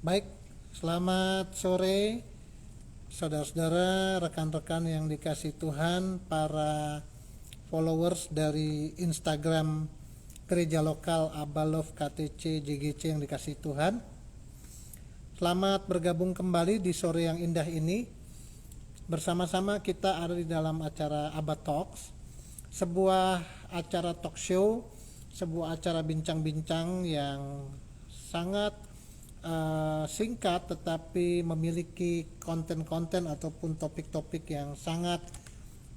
Baik, selamat sore saudara-saudara, rekan-rekan yang dikasih Tuhan, para followers dari Instagram Gereja Lokal Abalov KTC JGC yang dikasih Tuhan. Selamat bergabung kembali di sore yang indah ini. Bersama-sama kita ada di dalam acara Abba Talks, sebuah acara talk show, sebuah acara bincang-bincang yang sangat singkat tetapi memiliki konten-konten ataupun topik-topik yang sangat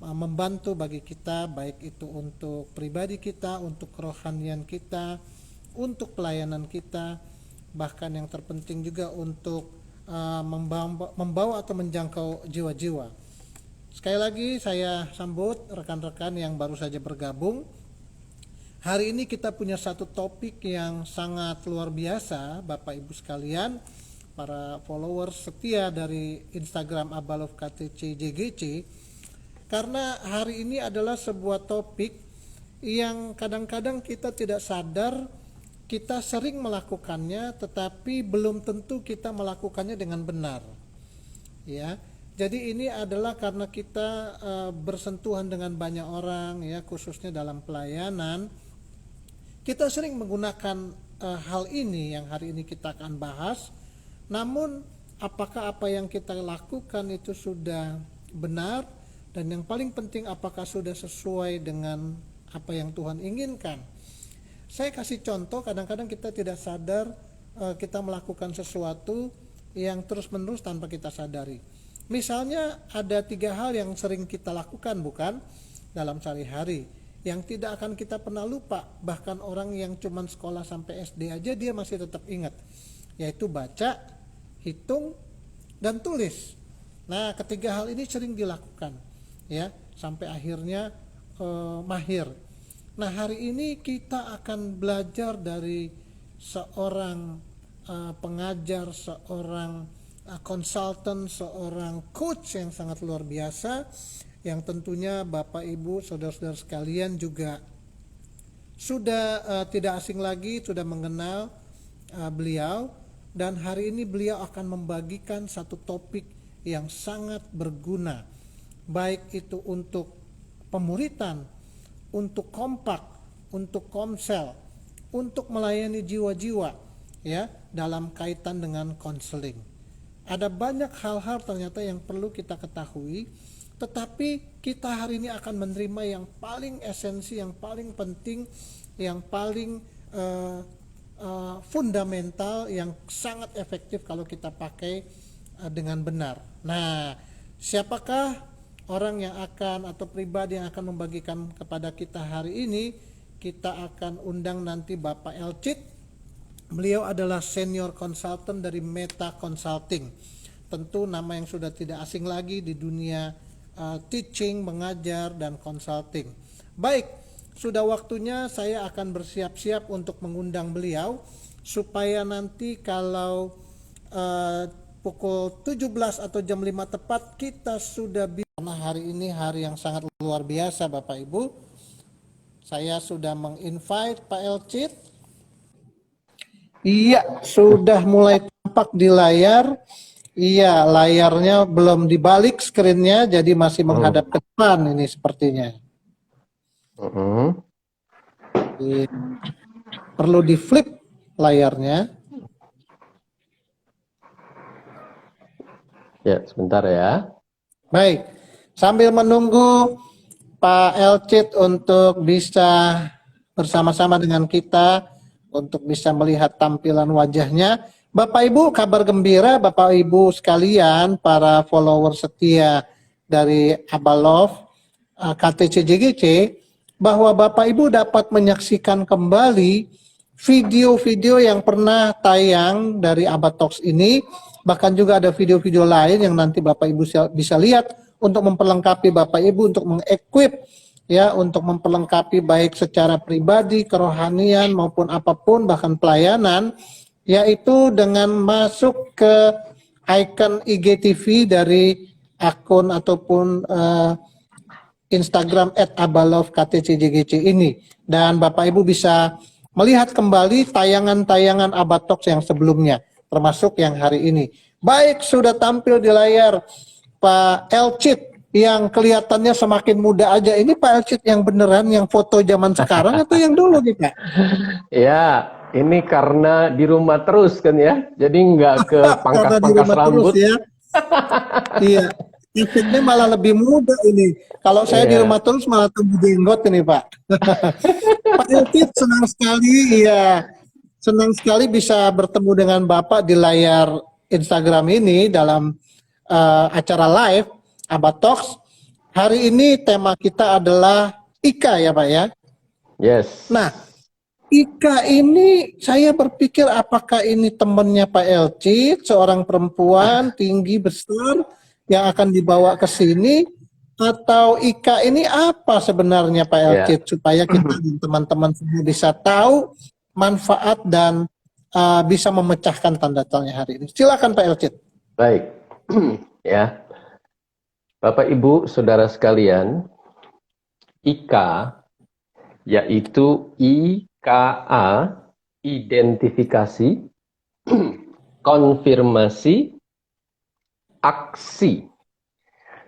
membantu bagi kita, baik itu untuk pribadi kita, untuk kerohanian kita, untuk pelayanan kita, bahkan yang terpenting juga untuk membawa atau menjangkau jiwa-jiwa. Sekali lagi saya sambut rekan-rekan yang baru saja bergabung. Hari ini kita punya satu topik yang sangat luar biasa, Bapak Ibu sekalian, para followers setia dari Instagram Abalov KTC JGC, karena hari ini adalah sebuah topik yang kadang-kadang kita tidak sadar, kita sering melakukannya, tetapi belum tentu kita melakukannya dengan benar. Ya, jadi ini adalah karena kita bersentuhan dengan banyak orang, ya, khususnya dalam pelayanan. Kita sering menggunakan hal ini yang hari ini kita akan bahas. Namun apakah apa yang kita lakukan itu sudah benar, dan yang paling penting apakah sudah sesuai dengan apa yang Tuhan inginkan. Saya kasih contoh, kadang-kadang kita tidak sadar kita melakukan sesuatu yang terus-menerus tanpa kita sadari. Misalnya ada 3 hal yang sering kita lakukan, bukan, dalam sehari-hari, yang tidak akan kita pernah lupa. Bahkan orang yang cuma sekolah sampai SD aja dia masih tetap ingat, yaitu baca, hitung, dan tulis. Nah, ketiga hal ini sering dilakukan, ya, sampai akhirnya mahir. Nah, hari ini kita akan belajar dari seorang pengajar, seorang konsultan, seorang coach yang sangat luar biasa, yang tentunya Bapak Ibu saudara-saudara sekalian juga sudah tidak asing lagi, sudah mengenal beliau. Dan hari ini beliau akan membagikan satu topik yang sangat berguna, baik itu untuk pemuritan, untuk kompak, untuk komsel, untuk melayani jiwa-jiwa, ya, dalam kaitan dengan konseling. Ada banyak hal-hal ternyata yang perlu kita ketahui, tetapi kita hari ini akan menerima yang paling esensi, yang paling penting, yang paling fundamental, yang sangat efektif kalau kita pakai dengan benar. Nah, siapakah orang yang akan atau pribadi yang akan membagikan kepada kita hari ini? Kita akan undang nanti Bapak Elcit. Beliau adalah senior consultant dari Meta Consulting. Tentu nama yang sudah tidak asing lagi di dunia teaching, mengajar, dan consulting. Baik, sudah waktunya saya akan bersiap-siap untuk mengundang beliau, supaya nanti kalau pukul 17 atau jam 5 tepat kita sudah bisa. Karena hari ini hari yang sangat luar biasa Bapak Ibu. Saya sudah menginvite Pak Elcit. Iya, sudah mulai tampak di layar. Iya, layarnya belum dibalik screen-nya, jadi masih menghadap ke depan ini sepertinya. Perlu di flip layarnya. Ya, sebentar ya. Baik, sambil menunggu Pak Elcit untuk bisa bersama-sama dengan kita, untuk bisa melihat tampilan wajahnya. Bapak Ibu, kabar gembira Bapak Ibu sekalian, para follower setia dari Abalov KTC JGC, bahwa Bapak Ibu dapat menyaksikan kembali video-video yang pernah tayang dari Abba Talks ini. Bahkan juga ada video-video lain yang nanti Bapak Ibu bisa lihat untuk memperlengkapi Bapak Ibu, untuk mengequip, ya, untuk memperlengkapi baik secara pribadi, kerohanian maupun apapun, bahkan pelayanan, yaitu dengan masuk ke icon IGTV dari akun ataupun Instagram @abalov_ktcjgc ini, dan Bapak Ibu bisa melihat kembali tayangan-tayangan Abba Talks yang sebelumnya. termasuk yang hari ini. Baik, sudah tampil di layar Pak Elcit yang kelihatannya semakin muda aja. Ini Pak Elcit yang beneran, yang foto zaman sekarang atau yang dulu nih Pak? Ya, ini karena di rumah terus kan ya, jadi nggak ke Karena di pangkas-pangkas rumah terus rambut. ya. Iya, efeknya malah lebih muda ini. Kalau saya di rumah Iya, terus malah tumbuh jenggot ini Pak. Pak Elcit senang sekali, iya. Senang sekali bisa bertemu dengan Bapak di layar Instagram ini dalam acara live Abad Talks. Hari ini tema kita adalah Ika ya Pak ya. yes. Nah, Ika ini saya berpikir apakah ini temannya Pak Elcit, seorang perempuan tinggi besar yang akan dibawa ke sini, atau Ika ini apa sebenarnya Pak Ya, Elcit, supaya kita dan teman-teman semua bisa tahu manfaat dan bisa memecahkan tanda tanya hari ini. Silakan Pak Elcit. baik. Ya, Bapak Ibu, Saudara sekalian, IKA yaitu IKA, identifikasi, konfirmasi, aksi.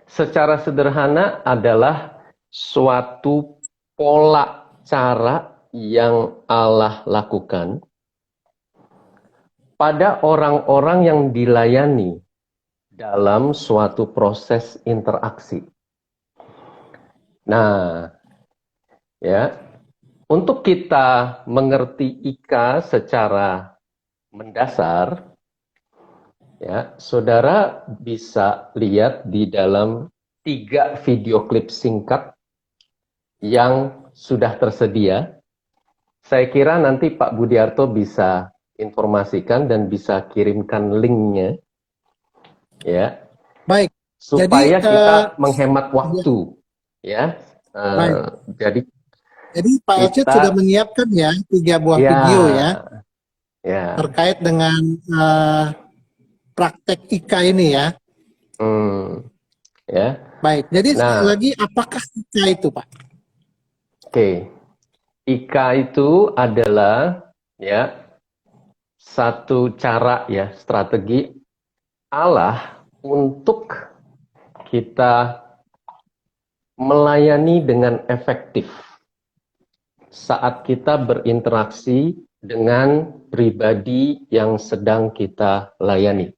Secara sederhana adalah suatu pola cara yang Allah lakukan pada orang-orang yang dilayani dalam suatu proses interaksi. Nah, ya, untuk kita mengerti IKA secara mendasar, ya, saudara bisa lihat di dalam 3 video klip singkat yang sudah tersedia. Saya kira nanti Pak Budiarto bisa informasikan dan bisa kirimkan linknya, ya, Baik. Jadi supaya kita menghemat waktu, ya. baik. Jadi Jadi Pak Elcit sudah kita, menyiapkan ya 3 buah video ya ya, ya, terkait dengan praktek Ika ini ya. hmm, ya. Baik. Jadi sekali Nah, lagi apakah Ika itu Pak? oke, IKA itu adalah ya satu cara ya strategi Allah untuk kita melayani dengan efektif saat kita berinteraksi dengan pribadi yang sedang kita layani.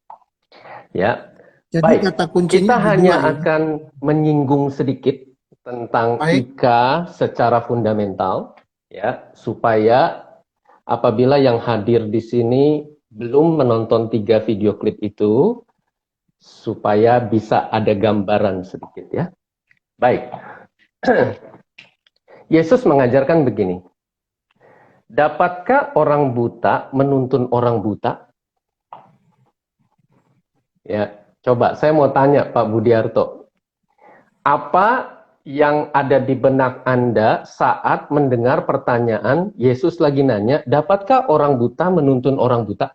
Ya, Jadi baik. kata kuncinya Kita ada dua hanya ya. akan menyinggung sedikit tentang Baik. IKA secara fundamental, ya, supaya apabila yang hadir di sini belum menonton 3 video klip itu, supaya bisa ada gambaran sedikit ya. Baik. Yesus mengajarkan begini. Dapatkah orang buta menuntun orang buta? Ya, coba saya mau tanya Pak Budiarto. Apa yang ada di benak Anda saat mendengar pertanyaan Yesus lagi nanya, dapatkah orang buta menuntun orang buta?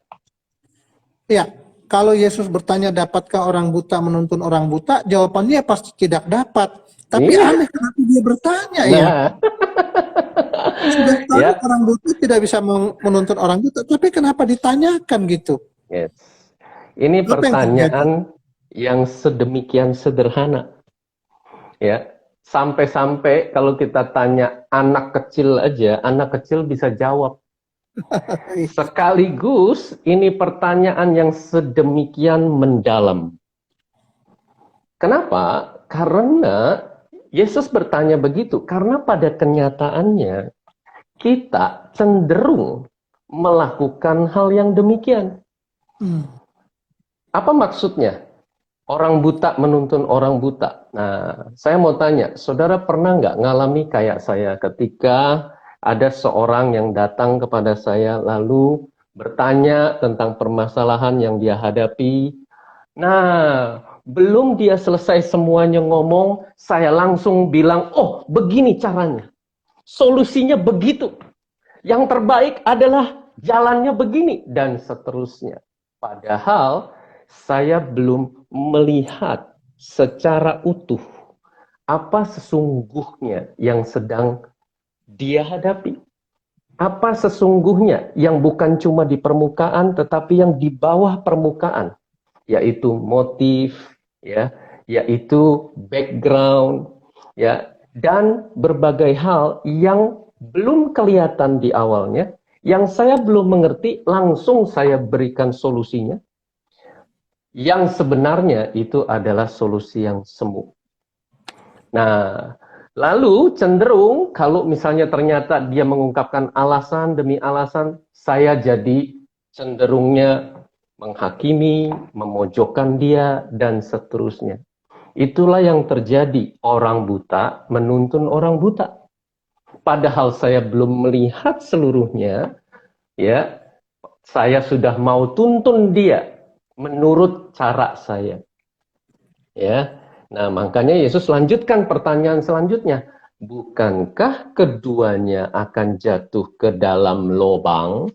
Ya, kalau Yesus bertanya dapatkah orang buta menuntun orang buta, jawabannya pasti tidak dapat. Tapi Iya. aneh kenapa dia bertanya ya? Nah, Sudah tahu ya, orang buta tidak bisa menuntun orang buta, tapi kenapa ditanyakan gitu? yes. Ini Apa yang terjadi? pertanyaan yang sedemikian sederhana, ya. Sampai-sampai kalau kita tanya anak kecil aja, anak kecil bisa jawab. Sekaligus ini pertanyaan yang sedemikian mendalam. Kenapa? Karena Yesus bertanya begitu, karena pada kenyataannya kita cenderung melakukan hal yang demikian. Hmm. Apa maksudnya? Orang buta menuntun orang buta. Nah, saya mau tanya, saudara pernah nggak ngalami kayak saya ketika ada seorang yang datang kepada saya lalu bertanya tentang permasalahan yang dia hadapi. Nah, belum dia selesai semuanya ngomong, saya langsung bilang, oh begini caranya. Solusinya begitu. Yang terbaik adalah jalannya begini, dan seterusnya. Padahal saya belum melihat secara utuh apa sesungguhnya yang sedang dia hadapi. apa sesungguhnya yang bukan cuma di permukaan tetapi yang di bawah permukaan, yaitu motif, ya, yaitu background, ya, dan berbagai hal yang belum kelihatan di awalnya, yang saya belum mengerti, langsung saya berikan solusinya, yang sebenarnya itu adalah solusi yang semu. Nah, lalu cenderung kalau misalnya ternyata dia mengungkapkan alasan demi alasan, saya jadi cenderungnya menghakimi, memojokkan dia, dan seterusnya. Itulah yang terjadi, orang buta menuntun orang buta. Padahal saya belum melihat seluruhnya, ya, saya sudah mau tuntun dia menurut cara saya. Ya, nah makanya Yesus lanjutkan pertanyaan selanjutnya. Bukankah keduanya akan jatuh ke dalam lubang?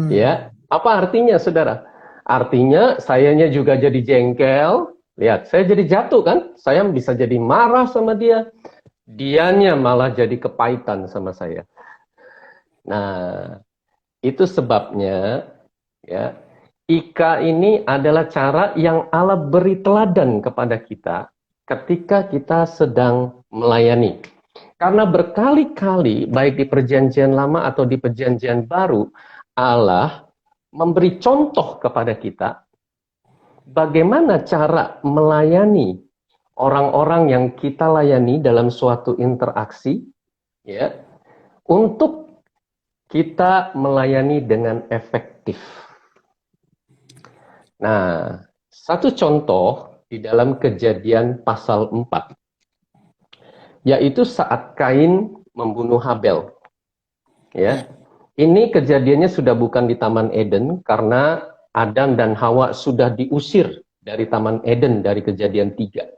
Ya, apa artinya, saudara? Artinya sayanya juga jadi jengkel. Lihat, saya jadi jatuh kan? Saya bisa jadi marah sama dia. Dianya malah jadi kepahitan sama saya. Nah, itu sebabnya, ya, Ika ini adalah cara yang Allah beri teladan kepada kita ketika kita sedang melayani. Karena berkali-kali, baik di perjanjian lama atau di perjanjian baru, Allah memberi contoh kepada kita bagaimana cara melayani orang-orang yang kita layani dalam suatu interaksi, ya, untuk kita melayani dengan efektif. Nah, satu contoh di dalam Kejadian pasal 4, yaitu saat Kain membunuh Habel. Ya, ini kejadiannya sudah bukan di Taman Eden karena Adam dan Hawa sudah diusir dari Taman Eden dari Kejadian 3.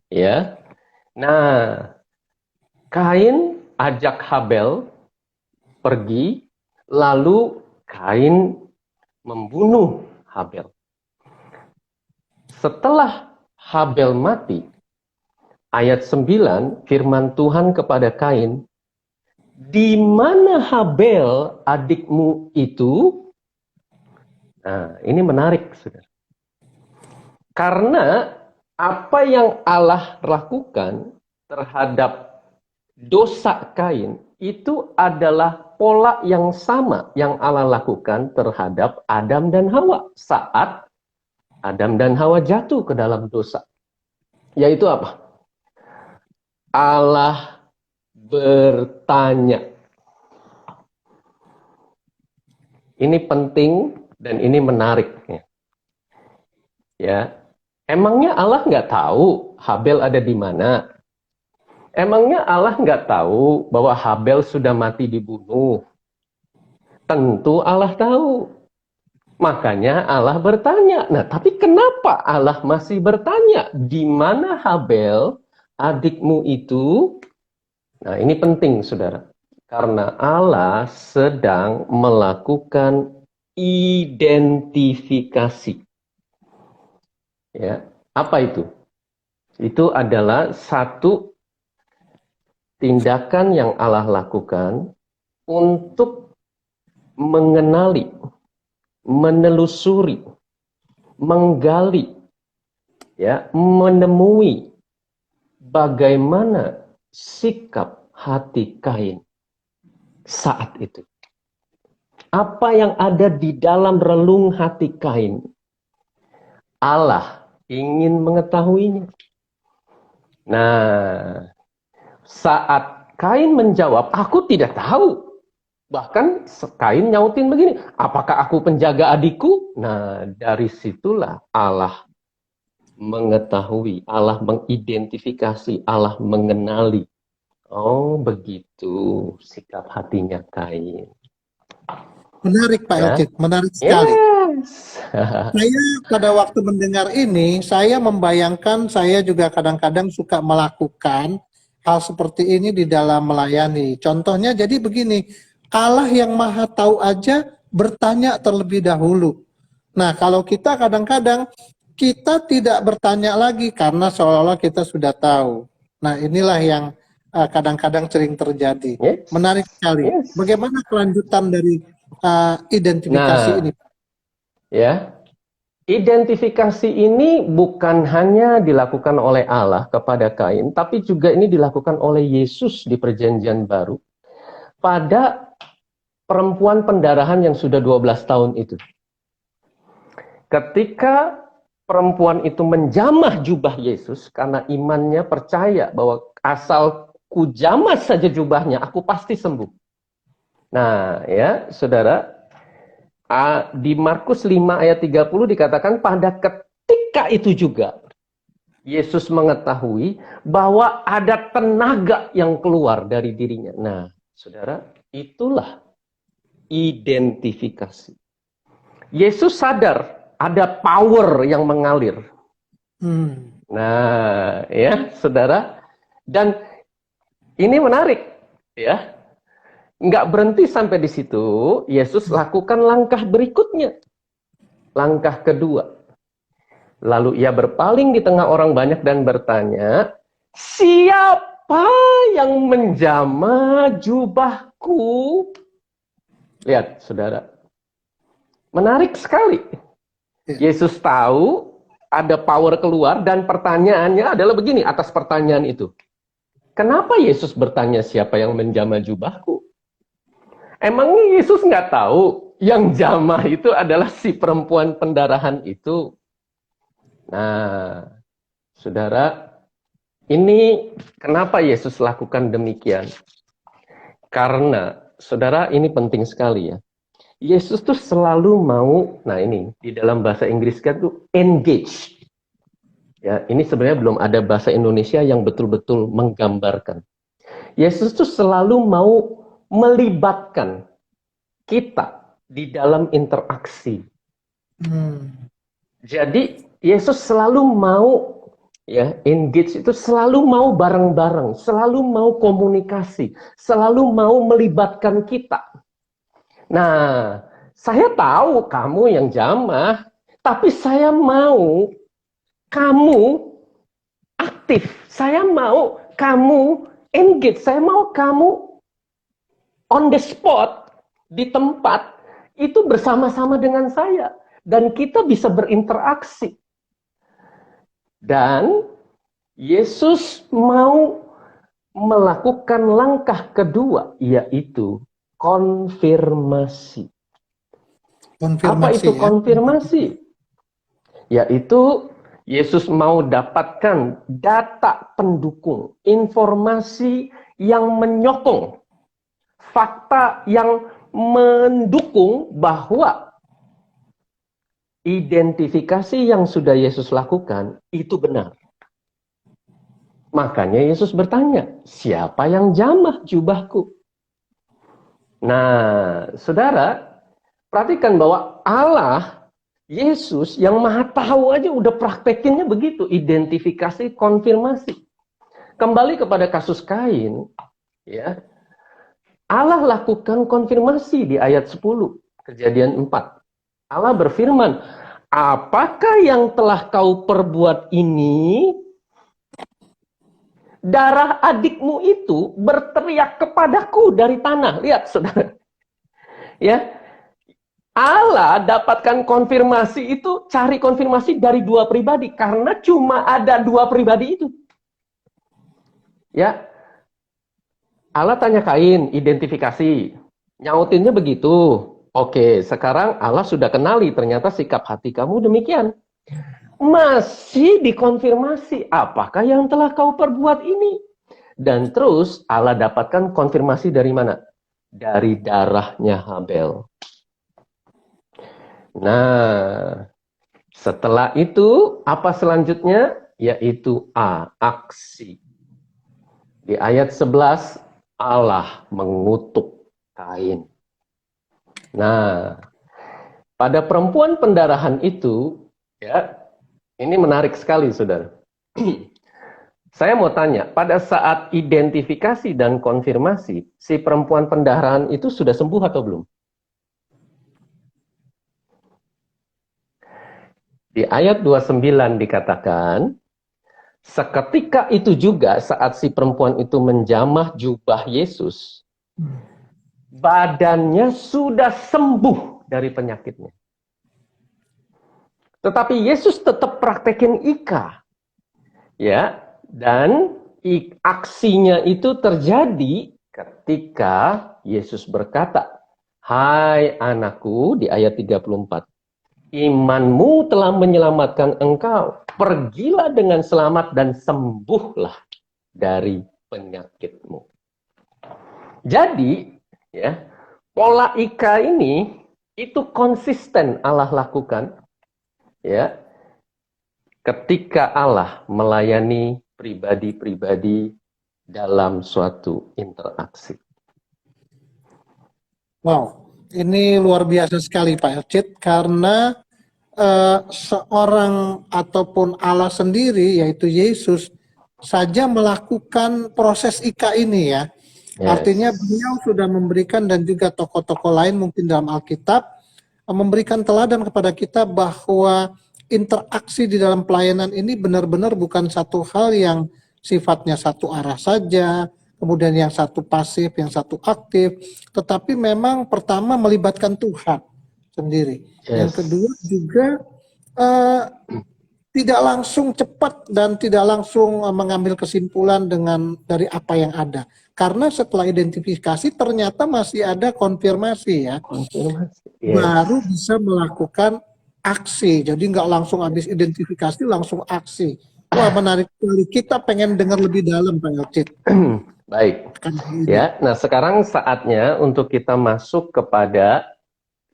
Ya, nah, Kain ajak Habel pergi, lalu Kain membunuh Habel. Setelah Habel mati, ayat 9, firman Tuhan kepada Kain, di mana Habel adikmu itu? Nah, ini menarik, saudara. Karena apa yang Allah lakukan terhadap dosa Kain itu adalah pola yang sama yang Allah lakukan terhadap Adam dan Hawa saat Adam dan Hawa jatuh ke dalam dosa. Yaitu apa? Allah bertanya. Ini penting dan ini menarik. Ya, emangnya Allah nggak tahu Habel ada di mana? Emangnya Allah nggak tahu bahwa Habel sudah mati dibunuh? Tentu Allah tahu. Makanya Allah bertanya. Nah, tapi kenapa Allah masih bertanya? Di mana Habel, adikmu itu? Nah, ini penting, saudara. Karena Allah sedang melakukan identifikasi. Ya, apa itu? Itu adalah satu tindakan yang Allah lakukan untuk mengenali, menelusuri, menggali, ya, menemui bagaimana sikap hati Kain saat itu. Apa yang ada di dalam relung hati Kain? Allah ingin mengetahuinya. Nah, saat Kain menjawab, aku tidak tahu. Bahkan Kain nyautin begini, apakah aku penjaga adikku? Nah, dari situlah Allah mengetahui, Allah mengidentifikasi, Allah mengenali. Oh, begitu sikap hatinya Kain. Menarik Pak Ya. Elkit, menarik sekali. Yes. Saya pada waktu mendengar ini, saya membayangkan saya juga kadang-kadang suka melakukan hal seperti ini di dalam melayani. Contohnya jadi begini, Allah yang maha tahu aja bertanya terlebih dahulu. Nah, kalau kita kadang-kadang kita tidak bertanya lagi karena seolah-olah kita sudah tahu. Nah, inilah yang kadang-kadang sering terjadi. Yes. Menarik sekali. Yes. Bagaimana kelanjutan dari identifikasi Nah, ini? ya, identifikasi ini bukan hanya dilakukan oleh Allah kepada Kain, tapi juga ini dilakukan oleh Yesus di Perjanjian Baru pada perempuan pendarahan yang sudah 12 tahun itu. Ketika perempuan itu menjamah jubah Yesus karena imannya percaya bahwa asal ku jamah saja jubahnya, aku pasti sembuh. Nah, ya, saudara, di Markus 5 ayat 30 dikatakan pada ketika itu juga Yesus mengetahui bahwa ada tenaga yang keluar dari dirinya. Nah, saudara, itulah identifikasi. Yesus sadar ada power yang mengalir. Nah, ya, saudara. Dan ini menarik, ya. Nggak berhenti sampai di situ, Yesus lakukan langkah berikutnya. Langkah kedua. Lalu ia berpaling di tengah orang banyak dan bertanya, siapa yang menjamah jubahku? Lihat, saudara. Menarik sekali. Yesus tahu ada power keluar dan pertanyaannya adalah begini atas pertanyaan itu. Kenapa Yesus bertanya siapa yang menjamah jubahku? Emangnya Yesus nggak tahu yang jamah itu adalah si perempuan pendarahan itu? Nah, saudara, ini kenapa Yesus lakukan demikian? Karena, saudara, ini penting sekali ya. Yesus tuh selalu mau, nah ini di dalam bahasa Inggris kan tuh engage. Ya, ini sebenarnya belum ada bahasa Indonesia yang betul-betul menggambarkan. Yesus tuh selalu mau melibatkan kita di dalam interaksi. Jadi Yesus selalu mau ya engage itu selalu mau bareng-bareng, selalu mau komunikasi, selalu mau melibatkan kita. Nah, saya tahu kamu yang jamah, tapi saya mau kamu aktif. Saya mau kamu engage. Saya mau kamu on the spot, di tempat, itu bersama-sama dengan saya. Dan kita bisa berinteraksi. Dan Yesus mau melakukan langkah kedua, yaitu konfirmasi. Apa itu konfirmasi? Yaitu Yesus mau dapatkan data pendukung, informasi yang menyokong, fakta yang mendukung bahwa identifikasi yang sudah Yesus lakukan itu benar. Makanya Yesus bertanya, siapa yang jamah jubahku? Nah, saudara, perhatikan bahwa Allah, Yesus yang maha tahu aja udah praktekinnya begitu, identifikasi, konfirmasi. Kembali kepada kasus Kain, ya, Allah lakukan konfirmasi di ayat 10, Kejadian 4. Allah berfirman, apakah yang telah kau perbuat ini? Darah adikmu itu berteriak kepadaku dari tanah. Lihat, saudara. Ya, Allah dapatkan konfirmasi itu, cari konfirmasi dari dua pribadi. Karena cuma ada dua pribadi itu. Ya, Allah tanya Kain, identifikasi. Nyautinnya begitu. Oke, sekarang Allah sudah kenali, ternyata sikap hati kamu demikian. Masih dikonfirmasi, apakah yang telah kau perbuat ini? Dan terus Allah dapatkan konfirmasi dari mana? Dari darahnya Habel. Nah, setelah itu apa selanjutnya? Yaitu aksi. Di ayat 11, Allah mengutuk Kain. Nah, pada perempuan pendarahan itu, ya, ini menarik sekali, saudara. Saya mau tanya, pada saat identifikasi dan konfirmasi, si perempuan pendarahan itu sudah sembuh atau belum? Di ayat 29 dikatakan, Seketika itu juga saat si perempuan itu menjamah jubah Yesus, badannya sudah sembuh dari penyakitnya. Tetapi Yesus tetap praktekin Ika. Ya, dan aksinya itu terjadi ketika Yesus berkata, "Hai anakku," di ayat 34, "imanmu telah menyelamatkan engkau. Pergilah dengan selamat dan sembuhlah dari penyakitmu." Jadi, ya, pola Ika ini itu konsisten Allah lakukan, ya, ketika Allah melayani pribadi-pribadi dalam suatu interaksi. Wow, ini luar biasa sekali Pak Elcit, karena seorang ataupun Allah sendiri, yaitu Yesus, saja melakukan proses Ika ini ya. Artinya Yes. beliau sudah memberikan, dan juga tokoh-tokoh lain mungkin dalam Alkitab, memberikan teladan kepada kita bahwa interaksi di dalam pelayanan ini benar-benar bukan satu hal yang sifatnya satu arah saja, kemudian yang satu pasif, yang satu aktif, tetapi memang pertama melibatkan Tuhan sendiri. Yang Yes. kedua juga eh, tidak langsung cepat dan tidak langsung mengambil kesimpulan dari apa yang ada. Karena setelah identifikasi ternyata masih ada konfirmasi ya. Konfirmasi. Baru Yes. bisa melakukan aksi. Jadi nggak langsung habis identifikasi langsung aksi. Wah, menarik sekali. Kita pengen dengar lebih dalam Pak Elcit. Baik. Akan hal ini. Ya, nah sekarang saatnya untuk kita masuk kepada,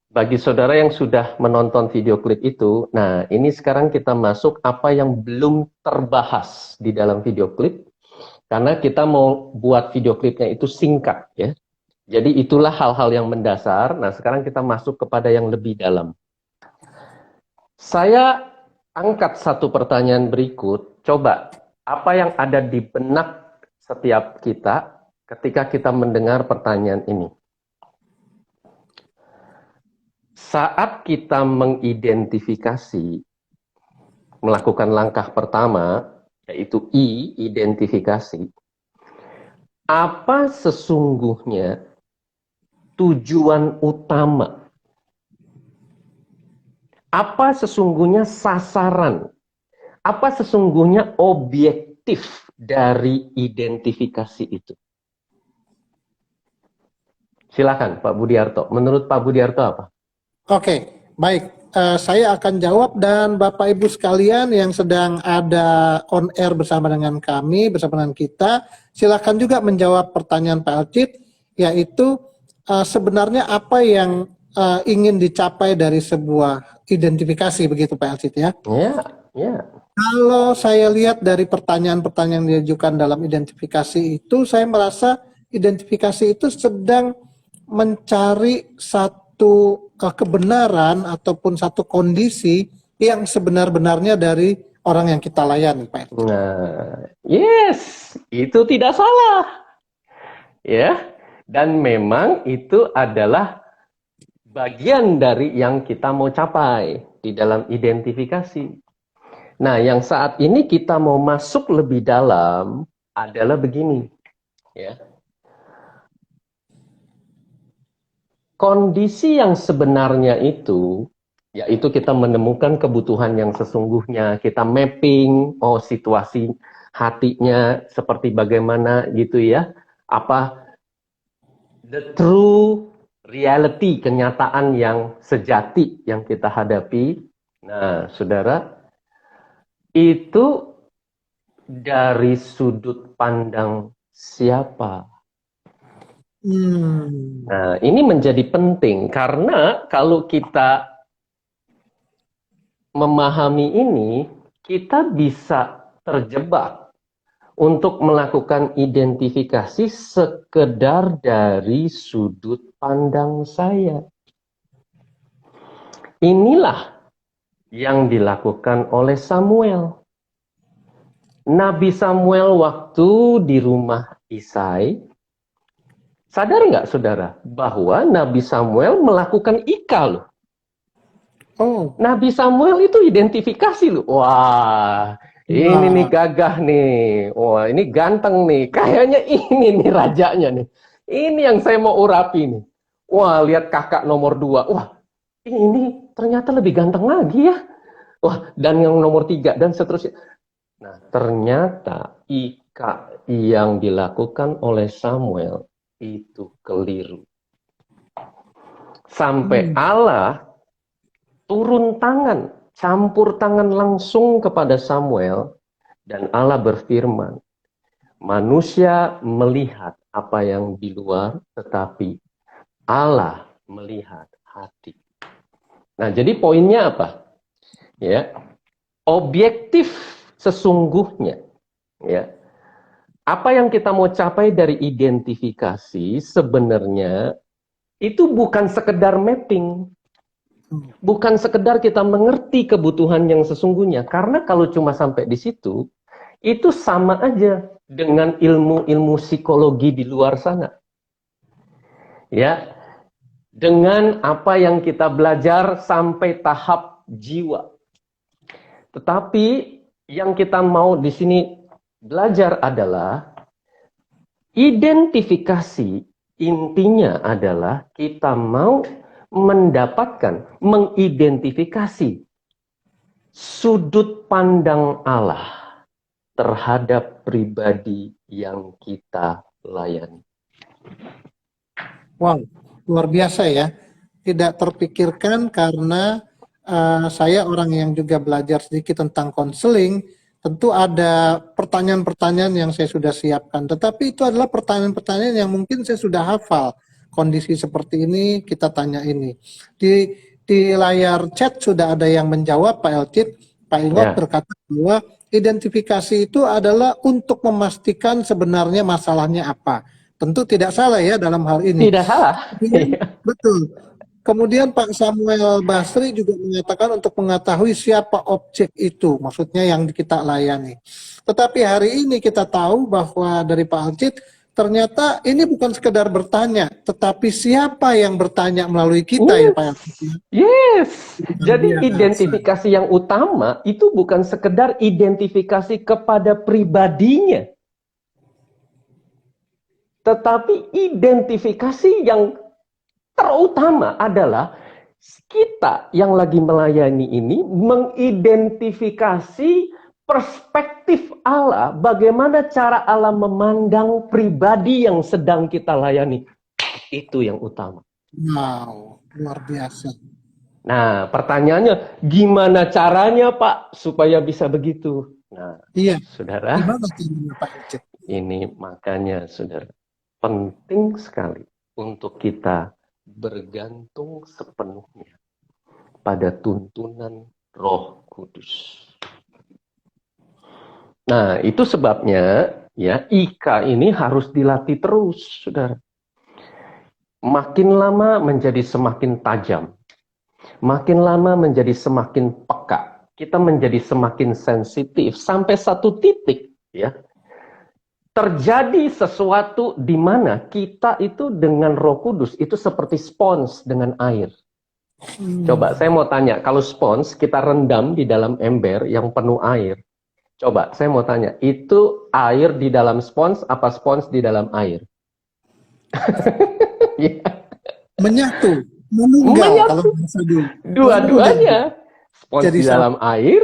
bagi saudara yang sudah menonton video klip itu, nah ini sekarang kita masuk apa yang belum terbahas di dalam video klip, karena kita mau buat video klipnya itu singkat ya. Jadi itulah hal-hal yang mendasar. Nah sekarang kita masuk kepada yang lebih dalam. Saya angkat satu pertanyaan berikut. Coba, apa yang ada di benak setiap kita ketika kita mendengar pertanyaan ini? Saat kita mengidentifikasi, melakukan langkah pertama, yaitu I, identifikasi, apa sesungguhnya tujuan utama? Apa sesungguhnya sasaran? Apa sesungguhnya objektif dari identifikasi itu? Silakan Pak Budiarto. Menurut Pak Budiarto apa? Oke, baik. Saya akan jawab, dan Bapak Ibu sekalian yang sedang ada on air bersama dengan kami, bersama dengan kita, silakan juga menjawab pertanyaan Pak Elcit, yaitu sebenarnya apa yang ingin dicapai dari sebuah identifikasi, begitu Pak Elcit ya. Ya. Kalau saya lihat dari pertanyaan-pertanyaan yang diajukan dalam identifikasi itu, saya merasa identifikasi itu sedang mencari satu kebenaran ataupun satu kondisi yang sebenar-benarnya dari orang yang kita layani, Pak. Nah, yes, itu tidak salah. Ya, dan memang itu adalah bagian dari yang kita mau capai di dalam identifikasi. Nah, yang saat ini kita mau masuk lebih dalam adalah begini, ya. Kondisi yang sebenarnya itu, yaitu kita menemukan kebutuhan yang sesungguhnya, kita mapping, oh situasi hatinya seperti bagaimana gitu ya, apa the true reality, kenyataan yang sejati yang kita hadapi. Nah, saudara, itu dari sudut pandang siapa? Nah, ini menjadi penting karena kalau kita memahami ini, kita bisa terjebak untuk melakukan identifikasi sekedar dari sudut pandang saya. Inilah yang dilakukan oleh Samuel. Nabi Samuel waktu di rumah Isai, sadar nggak saudara bahwa Nabi Samuel melakukan Ika loh. Oh, Nabi Samuel itu identifikasi loh. Wah, Ini nih Nah, gagah nih. Wah, ini ganteng nih. Kayaknya ini nih rajanya nih. Ini yang saya mau urapi nih. Wah, lihat kakak nomor 2. Wah, ini ternyata lebih ganteng lagi ya. Wah, dan yang nomor 3 dan seterusnya. Nah, ternyata Ika yang dilakukan oleh Samuel itu keliru. Sampai hmm, Allah turun tangan, campur tangan langsung kepada Samuel, dan Allah berfirman, manusia melihat apa yang di luar, tetapi Allah melihat hati. Nah, jadi poinnya apa? Ya, objektif sesungguhnya, ya. Apa yang kita mau capai dari identifikasi sebenarnya itu bukan sekedar mapping, bukan sekedar kita mengerti kebutuhan yang sesungguhnya. Karena kalau cuma sampai di situ, itu sama aja dengan ilmu-ilmu psikologi di luar sana. Ya, dengan apa yang kita belajar sampai tahap jiwa. Tetapi yang kita mau di sini belajar adalah identifikasi. Intinya adalah kita mau mendapatkan, mengidentifikasi sudut pandang Allah terhadap pribadi yang kita layani. wow, luar biasa ya. Tidak terpikirkan karena saya orang yang juga belajar sedikit tentang konseling, tentu ada pertanyaan-pertanyaan yang saya sudah siapkan. Tetapi itu adalah pertanyaan-pertanyaan yang mungkin saya sudah hafal. Kondisi seperti ini kita tanya ini. Di layar chat sudah ada yang menjawab, Pak Elcit. Pak Ingot Ya, berkata bahwa identifikasi itu adalah untuk memastikan sebenarnya masalahnya apa. Tentu tidak salah ya dalam hal ini. tidak salah. Kemudian, betul. Kemudian Pak Samuel Basri juga menyatakan untuk mengetahui siapa objek itu, maksudnya yang kita layani. Tetapi hari ini kita tahu bahwa dari Pak Alcid, ternyata ini bukan sekedar bertanya, tetapi siapa yang bertanya melalui kita ya Yes, Pak Alcid. yes. Luar Jadi biasa. identifikasi yang utama itu bukan sekedar identifikasi kepada pribadinya, tetapi identifikasi yang terutama adalah kita yang lagi melayani ini mengidentifikasi perspektif Allah, bagaimana cara Allah memandang pribadi yang sedang kita layani. Itu yang utama. Wow, luar biasa. Nah, pertanyaannya, gimana caranya Pak supaya bisa begitu? Nah, Iya, saudara, gimana caranya Pak Alcid? ini makanya saudara, penting sekali untuk kita bergantung sepenuhnya pada tuntunan Roh Kudus. Nah, itu sebabnya ya Ika ini harus dilatih terus, saudara. Makin lama menjadi semakin tajam, makin lama menjadi semakin peka. Kita menjadi semakin sensitif sampai satu titik, ya. Terjadi sesuatu di mana kita itu dengan Roh Kudus itu seperti spons dengan air. Coba saya mau tanya, kalau spons kita rendam di dalam ember yang penuh air. Coba saya mau tanya, itu air di dalam spons apa spons di dalam air? Ya, Menyatu, menunggal kalau menyatu bahasa dulu. Menunggal dua-duanya. Spons jadi di satu. dalam air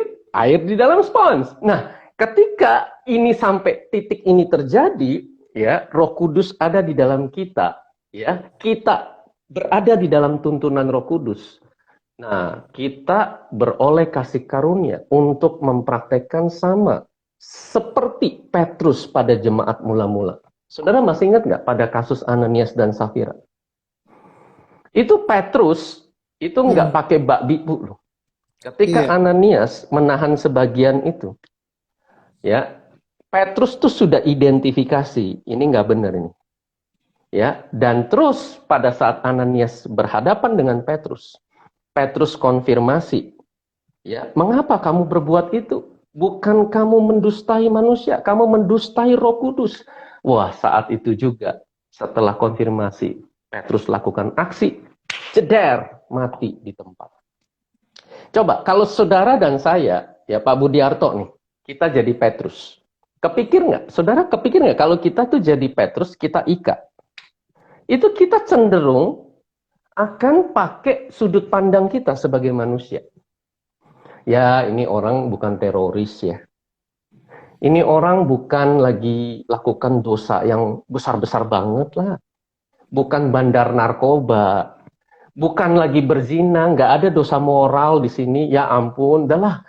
di dalam spons. Nah, ketika ini sampai titik ini terjadi, ya, Roh Kudus ada di dalam kita, ya. Kita berada di dalam tuntunan Roh Kudus. Nah, kita beroleh kasih karunia untuk mempraktekkan sama seperti Petrus pada jemaat mula-mula. Saudara masih ingat nggak pada kasus Ananias dan Safira? Itu Petrus itu nggak pakai bak bibu loh. Ketika Iya. Ananias menahan sebagian itu, ya Petrus tuh sudah identifikasi ini nggak benar ini, ya. Dan terus pada saat Ananias berhadapan dengan Petrus, Petrus konfirmasi, ya, mengapa kamu berbuat itu? Bukan kamu mendustai manusia, kamu mendustai Roh Kudus. Wah, saat itu juga setelah konfirmasi, Petrus lakukan aksi, ceder, mati di tempat. Coba kalau saudara dan saya, ya Pak Budiarto nih, kita jadi Petrus. Kepikir nggak? Saudara kepikir nggak kalau kita tuh jadi Petrus, kita ikat. Itu kita cenderung akan pakai sudut pandang kita sebagai manusia. Ya, ini orang bukan teroris ya. Ini orang bukan lagi lakukan dosa yang besar-besar banget lah. Bukan bandar narkoba. Bukan lagi berzina, nggak ada dosa moral di sini. Ya ampun, udahlah.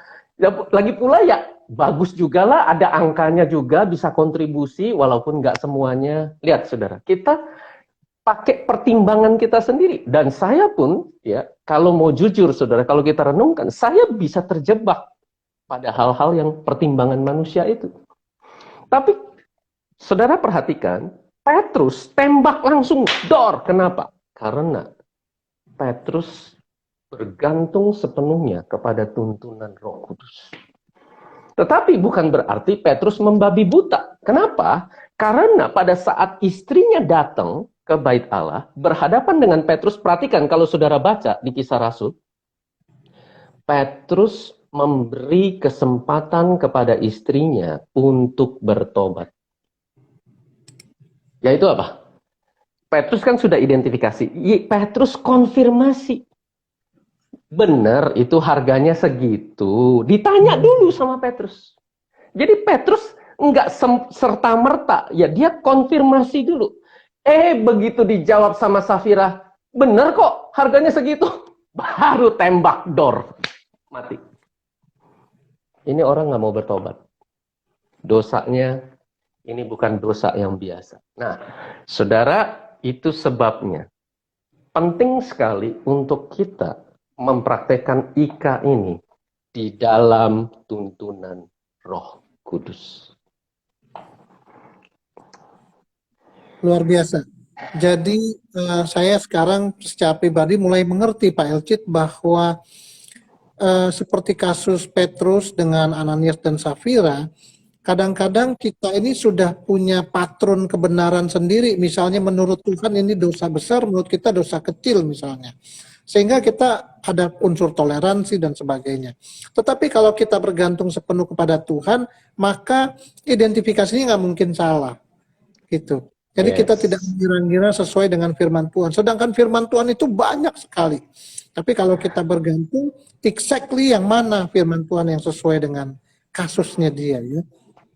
Lagi pula ya, bagus juga lah, ada angkanya juga, bisa kontribusi, walaupun nggak semuanya. Lihat saudara, kita pakai pertimbangan kita sendiri. Dan saya pun, ya, kalau mau jujur saudara, kalau kita renungkan, saya bisa terjebak pada hal-hal yang pertimbangan manusia itu. Tapi saudara perhatikan, Petrus tembak langsung dor. Kenapa? Karena Petrus bergantung sepenuhnya kepada tuntunan Roh Kudus. Tetapi bukan berarti Petrus membabi buta. Kenapa? Karena pada saat istrinya datang ke bait Allah, berhadapan dengan Petrus, perhatikan kalau saudara baca di Kisah Rasul, Petrus memberi kesempatan kepada istrinya untuk bertobat. Yaitu apa? Petrus kan sudah identifikasi. Petrus konfirmasi. Benar, itu harganya segitu. Ditanya dulu sama Petrus. Jadi Petrus nggak serta-merta. Ya dia konfirmasi dulu. Begitu dijawab sama Safira, benar kok harganya segitu. Baru tembak dor. Mati. Ini orang nggak mau bertobat. Dosanya ini bukan dosa yang biasa. Nah, saudara, itu sebabnya penting sekali untuk kita mempraktekkan IKA ini di dalam tuntunan Roh Kudus. Luar biasa. Jadi saya sekarang secara pribadi mulai mengerti Pak Elcit bahwa seperti kasus Petrus dengan Ananias dan Safira, kadang-kadang kita ini sudah punya patron kebenaran sendiri. Misalnya menurut Tuhan ini dosa besar, menurut kita dosa kecil misalnya. Sehingga kita ada unsur toleransi dan sebagainya. Tetapi kalau kita bergantung sepenuh kepada Tuhan, maka identifikasinya nggak mungkin salah. Gitu. Jadi kita tidak mengira-ngira sesuai dengan firman Tuhan. Sedangkan firman Tuhan itu banyak sekali. Tapi kalau kita bergantung, exactly yang mana firman Tuhan yang sesuai dengan kasusnya dia. Ya.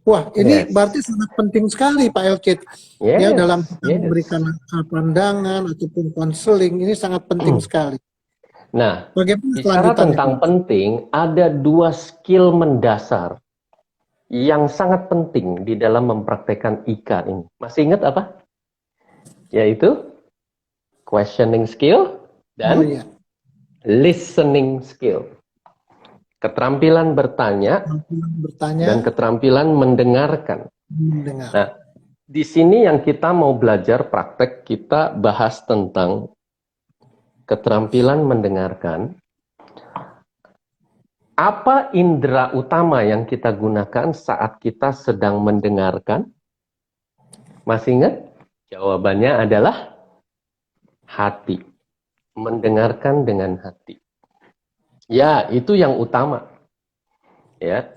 Wah, ini berarti sangat penting sekali Pak Elcit. Ya, dalam kita memberikan pandangan ataupun konseling, ini sangat penting sekali. Nah, bicara tentang penting, ada 2 skill mendasar yang sangat penting di dalam mempraktekkan IKA ini. Masih ingat apa? Yaitu questioning skill dan listening skill. Keterampilan bertanya dan keterampilan mendengarkan. Nah, di sini yang kita mau belajar praktek, kita bahas tentang keterampilan mendengarkan. Apa indera utama yang kita gunakan saat kita sedang mendengarkan? Masih ingat? Jawabannya adalah hati. Mendengarkan dengan hati. Ya, itu yang utama. Ya.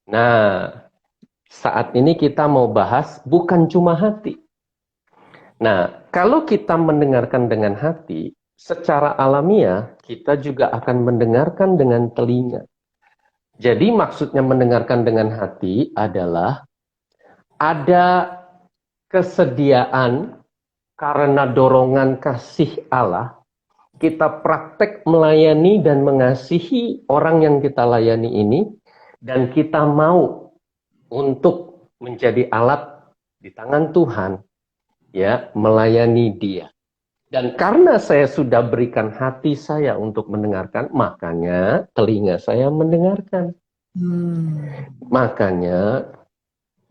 Nah, saat ini kita mau bahas bukan cuma hati. Nah, kalau kita mendengarkan dengan hati, secara alamiah kita juga akan mendengarkan dengan telinga. Jadi maksudnya mendengarkan dengan hati adalah ada kesediaan karena dorongan kasih Allah, kita praktek melayani dan mengasihi orang yang kita layani ini, dan kita mau untuk menjadi alat di tangan Tuhan, ya, melayani Dia. Dan karena saya sudah berikan hati saya untuk mendengarkan, makanya telinga saya mendengarkan. Makanya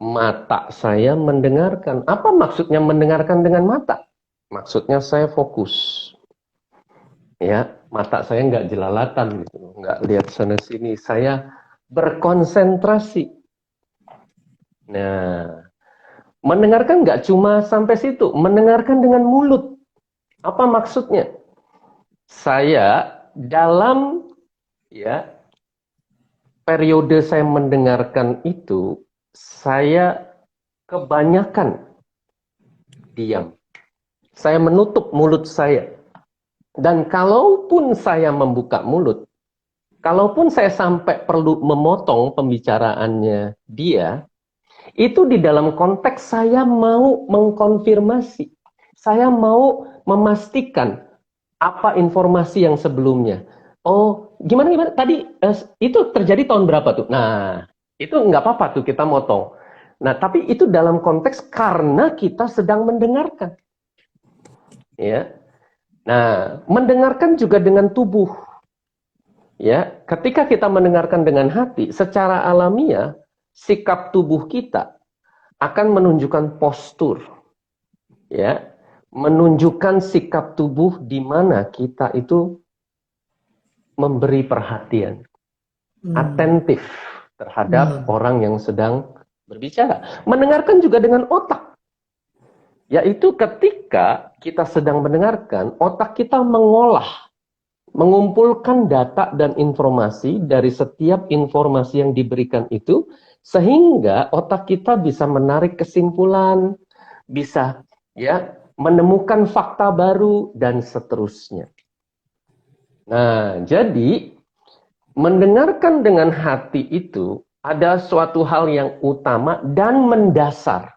mata saya mendengarkan. Apa maksudnya mendengarkan dengan mata? Maksudnya saya fokus. Ya, mata saya nggak jelalatan gitu, nggak lihat sana sini. Saya berkonsentrasi. Nah, mendengarkan nggak cuma sampai situ, mendengarkan dengan mulut. Apa maksudnya? Saya dalam periode saya mendengarkan itu, saya kebanyakan diam. Saya menutup mulut saya. Dan kalaupun saya membuka mulut, kalaupun saya sampai perlu memotong pembicaraannya dia, itu di dalam konteks saya mau mengkonfirmasi. Saya mau memastikan apa informasi yang sebelumnya. Oh, gimana? Tadi itu terjadi tahun berapa tuh? Nah, itu nggak apa-apa tuh kita motong. Nah, tapi itu dalam konteks karena kita sedang mendengarkan. Ya. Nah, mendengarkan juga dengan tubuh. Ya, ketika kita mendengarkan dengan hati, secara alamiah sikap tubuh kita akan menunjukkan postur, ya, menunjukkan sikap tubuh di mana kita itu memberi perhatian, atentif terhadap orang yang sedang berbicara. Mendengarkan juga dengan otak, yaitu ketika kita sedang mendengarkan, otak kita mengolah, mengumpulkan data dan informasi dari setiap informasi yang diberikan itu, sehingga otak kita bisa menarik kesimpulan, bisa ya menemukan fakta baru dan seterusnya. Nah, jadi mendengarkan dengan hati itu ada suatu hal yang utama dan mendasar.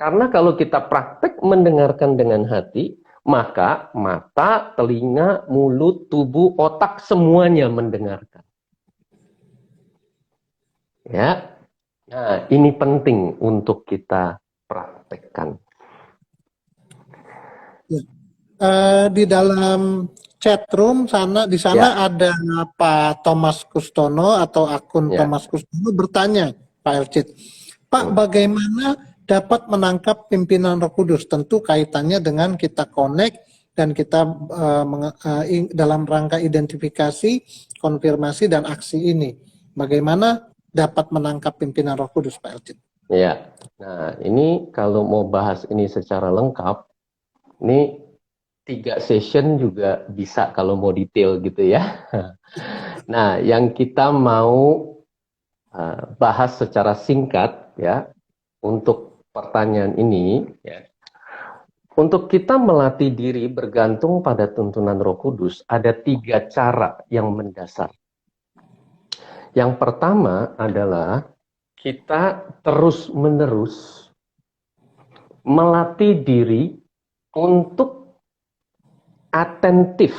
Karena kalau kita praktek mendengarkan dengan hati, maka mata, telinga, mulut, tubuh, otak semuanya mendengarkan. Ya. Nah, ini penting untuk kita praktekkan. Di dalam chat room di sana Ya. ada Pak Thomas Kustono atau akun Ya. Thomas Kustono bertanya, Pak Elcid, Pak, bagaimana dapat menangkap pimpinan Roh Kudus? Tentu kaitannya dengan kita connect dan kita dalam rangka identifikasi, konfirmasi dan aksi ini. Bagaimana dapat menangkap pimpinan Roh Kudus, Pak Elcid? Ya. Nah, ini kalau mau bahas ini secara lengkap, ini 3 session juga bisa kalau mau detail gitu ya. Nah, yang kita mau bahas secara singkat ya untuk pertanyaan ini ya. Untuk kita melatih diri bergantung pada tuntunan Roh Kudus ada 3 cara yang mendasar. Yang pertama adalah kita terus-menerus melatih diri untuk atentif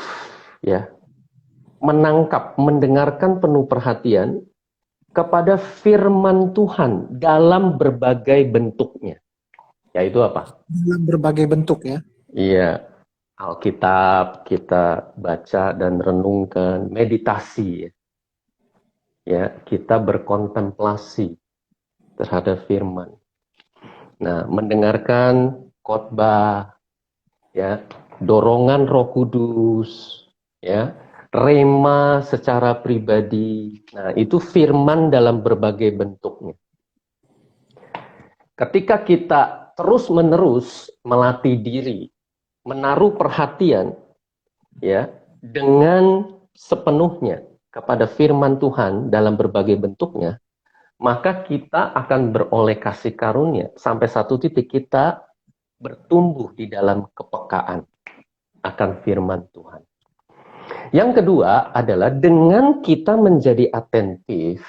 ya, menangkap, mendengarkan penuh perhatian kepada firman Tuhan dalam berbagai bentuknya. Yaitu apa? Dalam berbagai bentuk ya. Iya, Alkitab kita baca dan renungkan, meditasi ya. Ya, kita berkontemplasi terhadap firman. Nah, mendengarkan khotbah ya, dorongan Roh Kudus ya, rema secara pribadi. Nah, itu firman dalam berbagai bentuknya. Ketika kita terus-menerus melatih diri, menaruh perhatian ya dengan sepenuhnya kepada firman Tuhan dalam berbagai bentuknya, maka kita akan beroleh kasih karunia sampai satu titik kita bertumbuh di dalam kepekaan akan firman Tuhan. Yang kedua adalah dengan kita menjadi atentif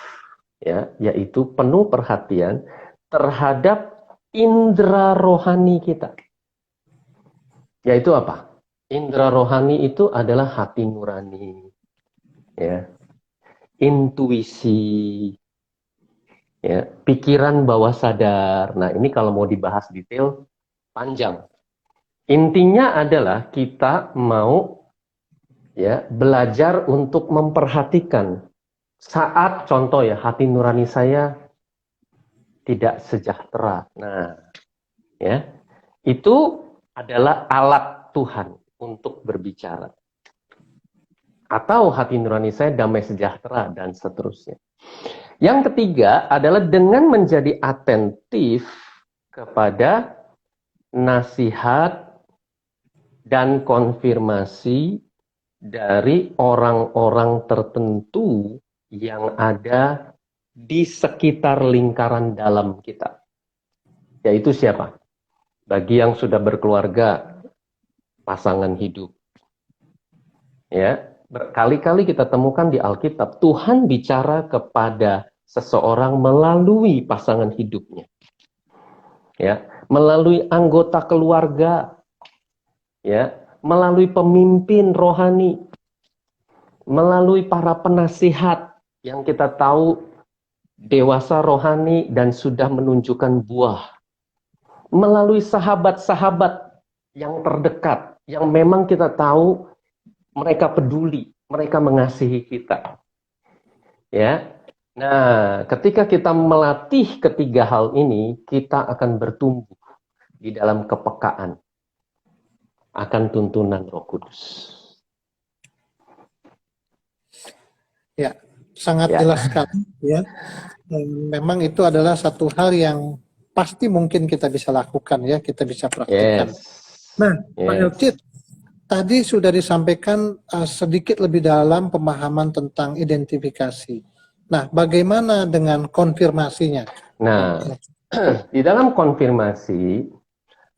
ya, yaitu penuh perhatian terhadap indera rohani kita. Yaitu apa? Indera rohani itu adalah hati nurani, ya, intuisi, ya, pikiran bawah sadar. Nah, ini kalau mau dibahas detail panjang. Intinya adalah kita mau ya belajar untuk memperhatikan saat contoh ya hati nurani saya tidak sejahtera. Nah, ya. Itu adalah alat Tuhan untuk berbicara. Atau hati nurani saya damai sejahtera dan seterusnya. Yang ketiga adalah dengan menjadi atentif kepada nasihat dan konfirmasi dari orang-orang tertentu yang ada di sekitar lingkaran dalam kita. Yaitu siapa? Bagi yang sudah berkeluarga, pasangan hidup. Ya, berkali-kali kita temukan di Alkitab, Tuhan bicara kepada seseorang melalui pasangan hidupnya. Ya, melalui anggota keluarga, ya, melalui pemimpin rohani, melalui para penasihat yang kita tahu dewasa rohani dan sudah menunjukkan buah, melalui sahabat-sahabat yang terdekat, yang memang kita tahu mereka peduli, mereka mengasihi kita. Ya. Nah, ketika kita melatih ketiga hal ini, kita akan bertumbuh di dalam kepekaan akan tuntunan Roh Kudus. Ya, sangat Ya. jelas sekali ya. Dan memang itu adalah satu hal yang pasti mungkin kita bisa lakukan ya, kita bisa praktikkan. Yes. Nah, Pak Yes. Elcid, tadi sudah disampaikan sedikit lebih dalam pemahaman tentang identifikasi. Nah, bagaimana dengan konfirmasinya? Nah, di dalam konfirmasi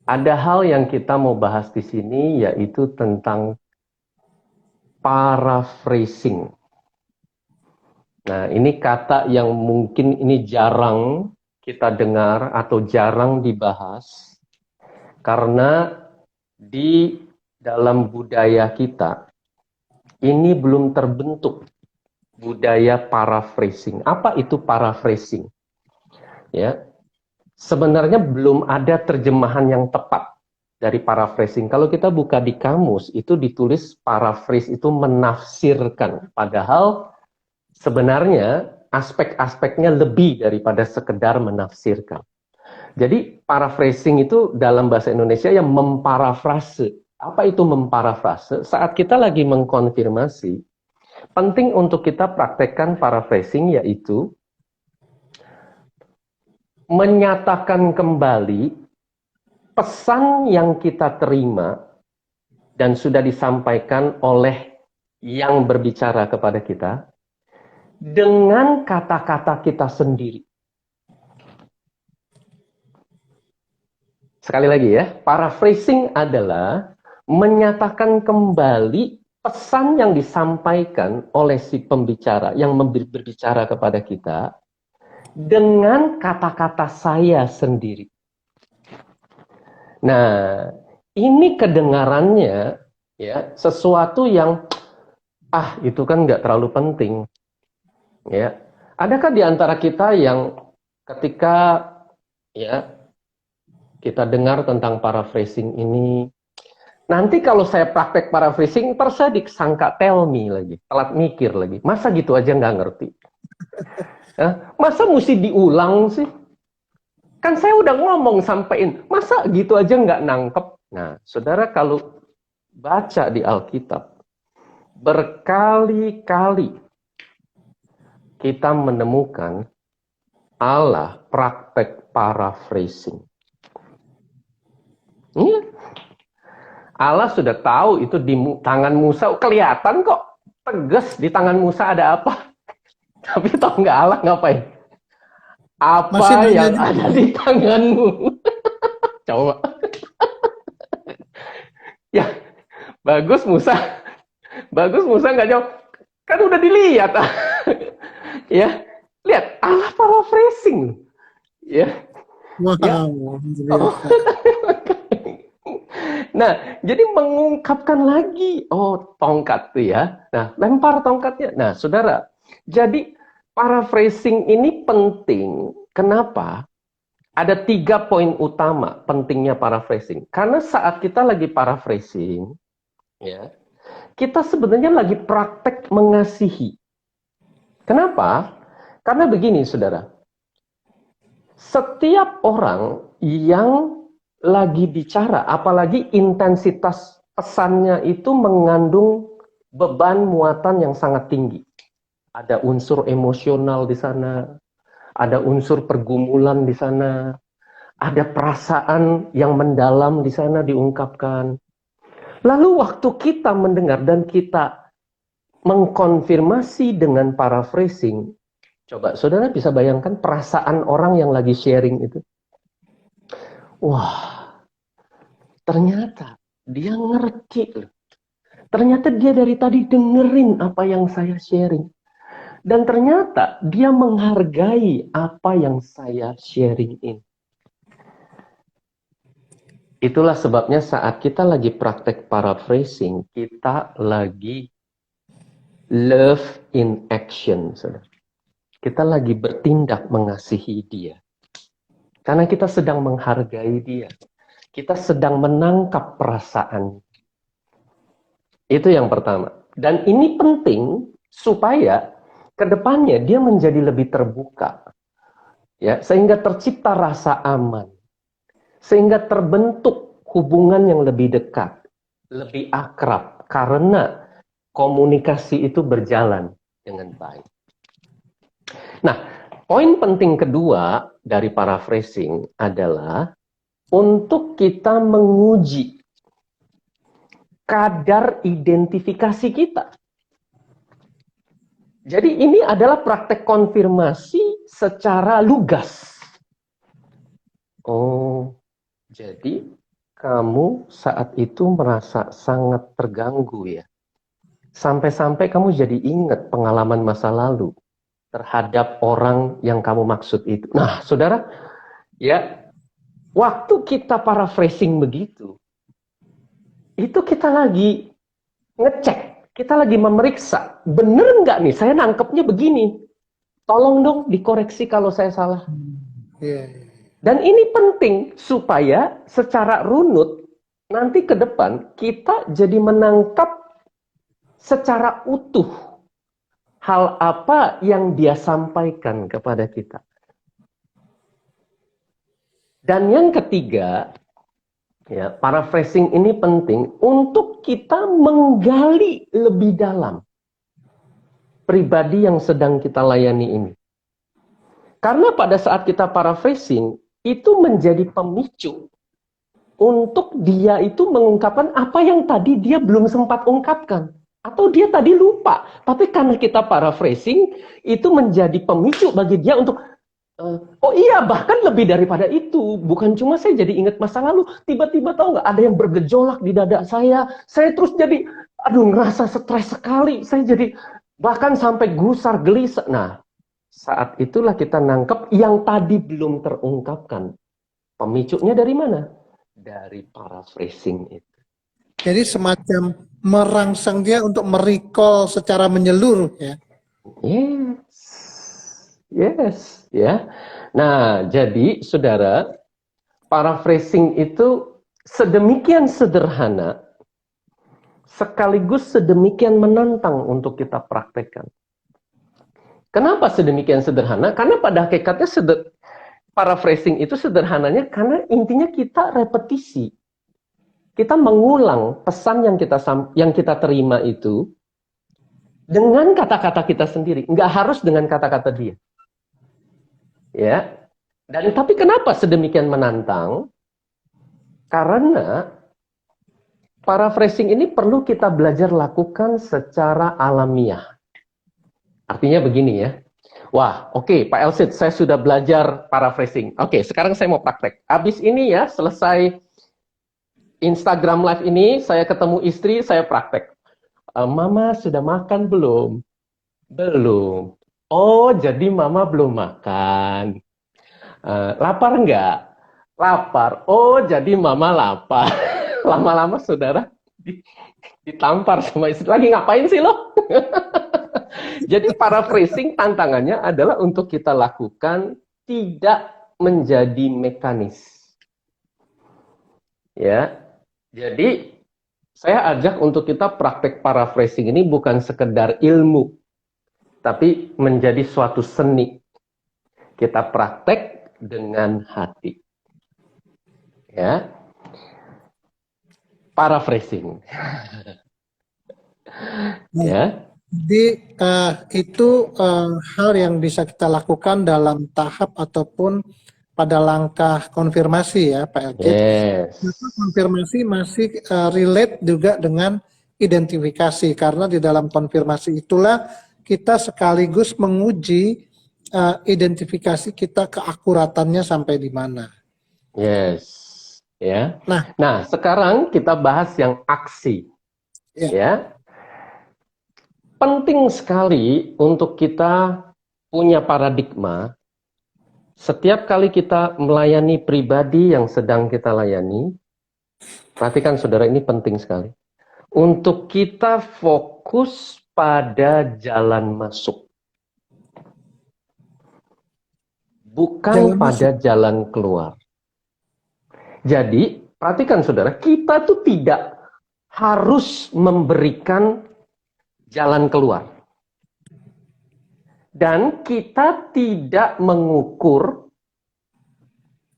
ada hal yang kita mau bahas di sini, yaitu tentang paraphrasing. Nah, ini kata yang mungkin ini jarang kita dengar atau jarang dibahas, karena di dalam budaya kita ini belum terbentuk budaya paraphrasing. Apa itu paraphrasing? Ya, sebenarnya belum ada terjemahan yang tepat dari paraphrasing. Kalau kita buka di kamus, itu ditulis paraphrase itu menafsirkan. Padahal sebenarnya aspek-aspeknya lebih daripada sekedar menafsirkan. Jadi paraphrasing itu dalam bahasa Indonesia yang memparafrase. Apa itu memparafrase? Saat kita lagi mengkonfirmasi, penting untuk kita praktekkan paraphrasing, yaitu menyatakan kembali pesan yang kita terima dan sudah disampaikan oleh yang berbicara kepada kita dengan kata-kata kita sendiri. Sekali lagi ya, paraphrasing adalah menyatakan kembali pesan yang disampaikan oleh si pembicara yang berbicara kepada kita dengan kata-kata saya sendiri. Nah, ini kedengarannya ya sesuatu yang itu kan nggak terlalu penting. Ya, adakah di antara kita yang ketika ya kita dengar tentang paraphrasing ini, nanti kalau saya praktek paraphrasing, ntar saya disangka tell me lagi, telat mikir lagi. Masa gitu aja nggak ngerti? Masa mesti diulang sih? Kan saya udah ngomong sampein, masa gitu aja nggak nangkep? Nah, saudara kalau baca di Alkitab, berkali-kali kita menemukan Allah praktek paraphrasing. Iya. Allah sudah tahu itu di tangan Musa, kelihatan kok tegas di tangan Musa ada apa. Tapi tahu nggak Allah ngapain? Apa yang ada di tanganmu? Coba. Ya, bagus Musa. Bagus Musa nggak jawab. Kan udah dilihat. Ya, lihat Allah paraphrasing. Ya. Wow. Ya. Oh. Nah, jadi mengungkapkan lagi, tongkat tuh ya. Nah, lempar tongkatnya. Nah, saudara, jadi paraphrasing ini penting. Kenapa? Ada 3 poin utama pentingnya paraphrasing. Karena saat kita lagi paraphrasing, ya, kita sebenarnya lagi praktek mengasihi. Kenapa? Karena begini, saudara. Setiap orang yang lagi bicara, apalagi intensitas pesannya itu mengandung beban muatan yang sangat tinggi. Ada unsur emosional di sana, ada unsur pergumulan di sana, ada perasaan yang mendalam di sana diungkapkan. Lalu waktu kita mendengar dan kita mengkonfirmasi dengan paraphrasing, Coba saudara bisa bayangkan perasaan orang yang lagi sharing itu. Wah, ternyata dia ngerti loh. Ternyata dia dari tadi dengerin apa yang saya sharing. Dan ternyata dia menghargai apa yang saya sharing ini. Itulah sebabnya saat kita lagi praktek paraphrasing, kita lagi love in action, saudara. Kita lagi bertindak mengasihi dia. Karena kita sedang menghargai dia. Kita sedang menangkap perasaan. Itu yang pertama. Dan ini penting supaya kedepannya dia menjadi lebih terbuka. Ya, sehingga tercipta rasa aman. Sehingga terbentuk hubungan yang lebih dekat. Lebih akrab. Karena komunikasi itu berjalan dengan baik. Nah, poin penting kedua dari paraphrasing adalah untuk kita menguji kadar identifikasi kita. Jadi ini adalah praktek konfirmasi secara lugas. Oh, jadi kamu saat itu merasa sangat terganggu ya. Sampai-sampai kamu jadi ingat pengalaman masa lalu terhadap orang yang kamu maksud itu. Nah, saudara, ya, waktu kita paraphrasing begitu, itu kita lagi ngecek, kita lagi memeriksa, bener nggak nih, saya nangkepnya begini. Tolong dong dikoreksi kalau saya salah. Iya. Dan ini penting supaya secara runut, nanti ke depan kita jadi menangkap secara utuh hal apa yang dia sampaikan kepada kita. Dan yang ketiga, ya, paraphrasing ini penting untuk kita menggali lebih dalam pribadi yang sedang kita layani ini. Karena pada saat kita paraphrasing, itu menjadi pemicu untuk dia itu mengungkapkan apa yang tadi dia belum sempat ungkapkan. Atau dia tadi lupa. Tapi karena kita paraphrasing, itu menjadi pemicu bagi dia untuk oh iya, bahkan lebih daripada itu. Bukan cuma saya jadi ingat masa lalu. Tiba-tiba tahu nggak, ada yang bergejolak di dada saya. Saya terus jadi, aduh, ngerasa stres sekali. Saya jadi, bahkan sampai gusar, gelisah. Nah, saat itulah kita nangkep yang tadi belum terungkapkan. Pemicunya dari mana? Dari paraphrasing itu. Jadi semacam merangsang dia untuk merecall secara menyeluruh ya. Yes. Yes, ya. Nah, jadi saudara, paraphrasing itu sedemikian sederhana, sekaligus sedemikian menantang untuk kita praktekkan. Kenapa sedemikian sederhana? Karena pada hakikatnya paraphrasing itu sederhananya karena intinya kita repetisi. Kita mengulang pesan yang kita terima itu dengan kata-kata kita sendiri, nggak harus dengan kata-kata dia. Ya. Dan tapi kenapa sedemikian menantang? Karena paraphrasing ini perlu kita belajar lakukan secara alamiah. Artinya begini ya. Wah, oke, Pak Elsit, saya sudah belajar paraphrasing. Oke, sekarang saya mau praktek. Abis ini ya, selesai Instagram live ini, saya ketemu istri, saya praktek. Mama sudah makan belum? Belum. Oh, jadi Mama belum makan. Lapar nggak? Lapar. Oh, jadi Mama lapar. Lama-lama saudara ditampar sama istri. Lagi ngapain sih lo? Jadi paraphrasing tantangannya adalah untuk kita lakukan tidak menjadi mekanis. Ya. Jadi saya ajak untuk kita praktek paraphrasing ini bukan sekedar ilmu, tapi menjadi suatu seni. Kita praktek dengan hati. Ya. Paraphrasing. Ya. Jadi itu hal yang bisa kita lakukan dalam tahap ataupun pada langkah konfirmasi ya Pak Elkit. Yes. Konfirmasi masih relate juga dengan identifikasi karena di dalam konfirmasi itulah kita sekaligus menguji identifikasi kita keakuratannya sampai di mana. Yes, ya. Nah, Nah, sekarang kita bahas yang aksi, ya, ya. Penting sekali untuk kita punya paradigma. Setiap kali kita melayani pribadi yang sedang kita layani, perhatikan saudara, ini penting sekali. Untuk kita fokus pada jalan masuk, bukan jalan masuk. pada jalan keluar. Jadi, perhatikan saudara, kita tuh tidak harus memberikan jalan keluar. Dan kita tidak mengukur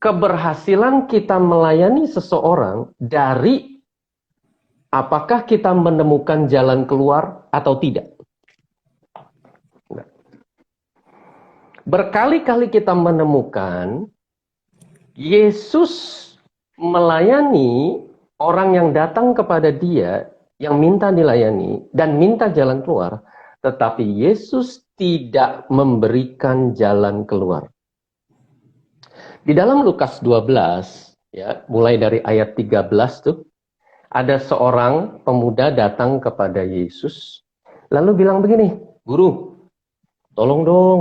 keberhasilan kita melayani seseorang dari apakah kita menemukan jalan keluar atau tidak. Berkali-kali kita menemukan Yesus melayani orang yang datang kepada dia, yang minta dilayani dan minta jalan keluar, tetapi Yesus tidak memberikan jalan keluar. Di dalam Lukas 12, ya, mulai dari ayat 13 tuh, ada seorang pemuda datang kepada Yesus, lalu bilang begini, "Guru, tolong dong,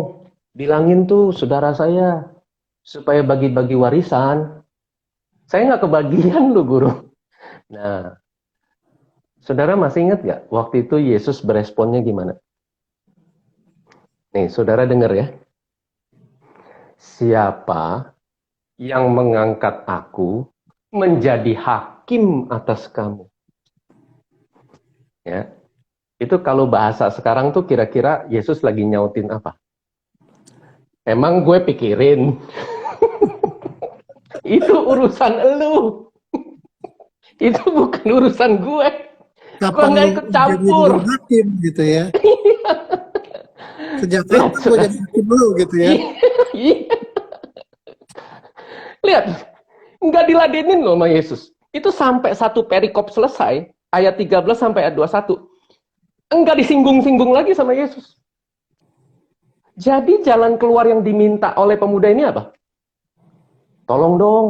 bilangin tuh saudara saya, supaya bagi-bagi warisan. Saya nggak kebagian loh, Guru." Nah, saudara masih ingat nggak waktu itu Yesus beresponnya gimana? Nih, saudara dengar ya. Siapa yang mengangkat aku menjadi hakim atas kamu? Ya, itu kalau bahasa sekarang tuh kira-kira Yesus lagi nyautin apa? Emang gue pikirin, itu urusan elu. Itu bukan urusan gue. Gue Kapan nggak lu ikut jadi campur. lu hakim gitu ya? Sejak Lihat, kapan gue saudara. jadi hakim lu gitu ya? Iya. Lihat, nggak diladenin loh sama Yesus. Itu sampai satu perikop selesai, ayat 13 sampai ayat 21. Enggak disinggung-singgung lagi sama Yesus. Jadi jalan keluar yang diminta oleh pemuda ini apa? Tolong dong.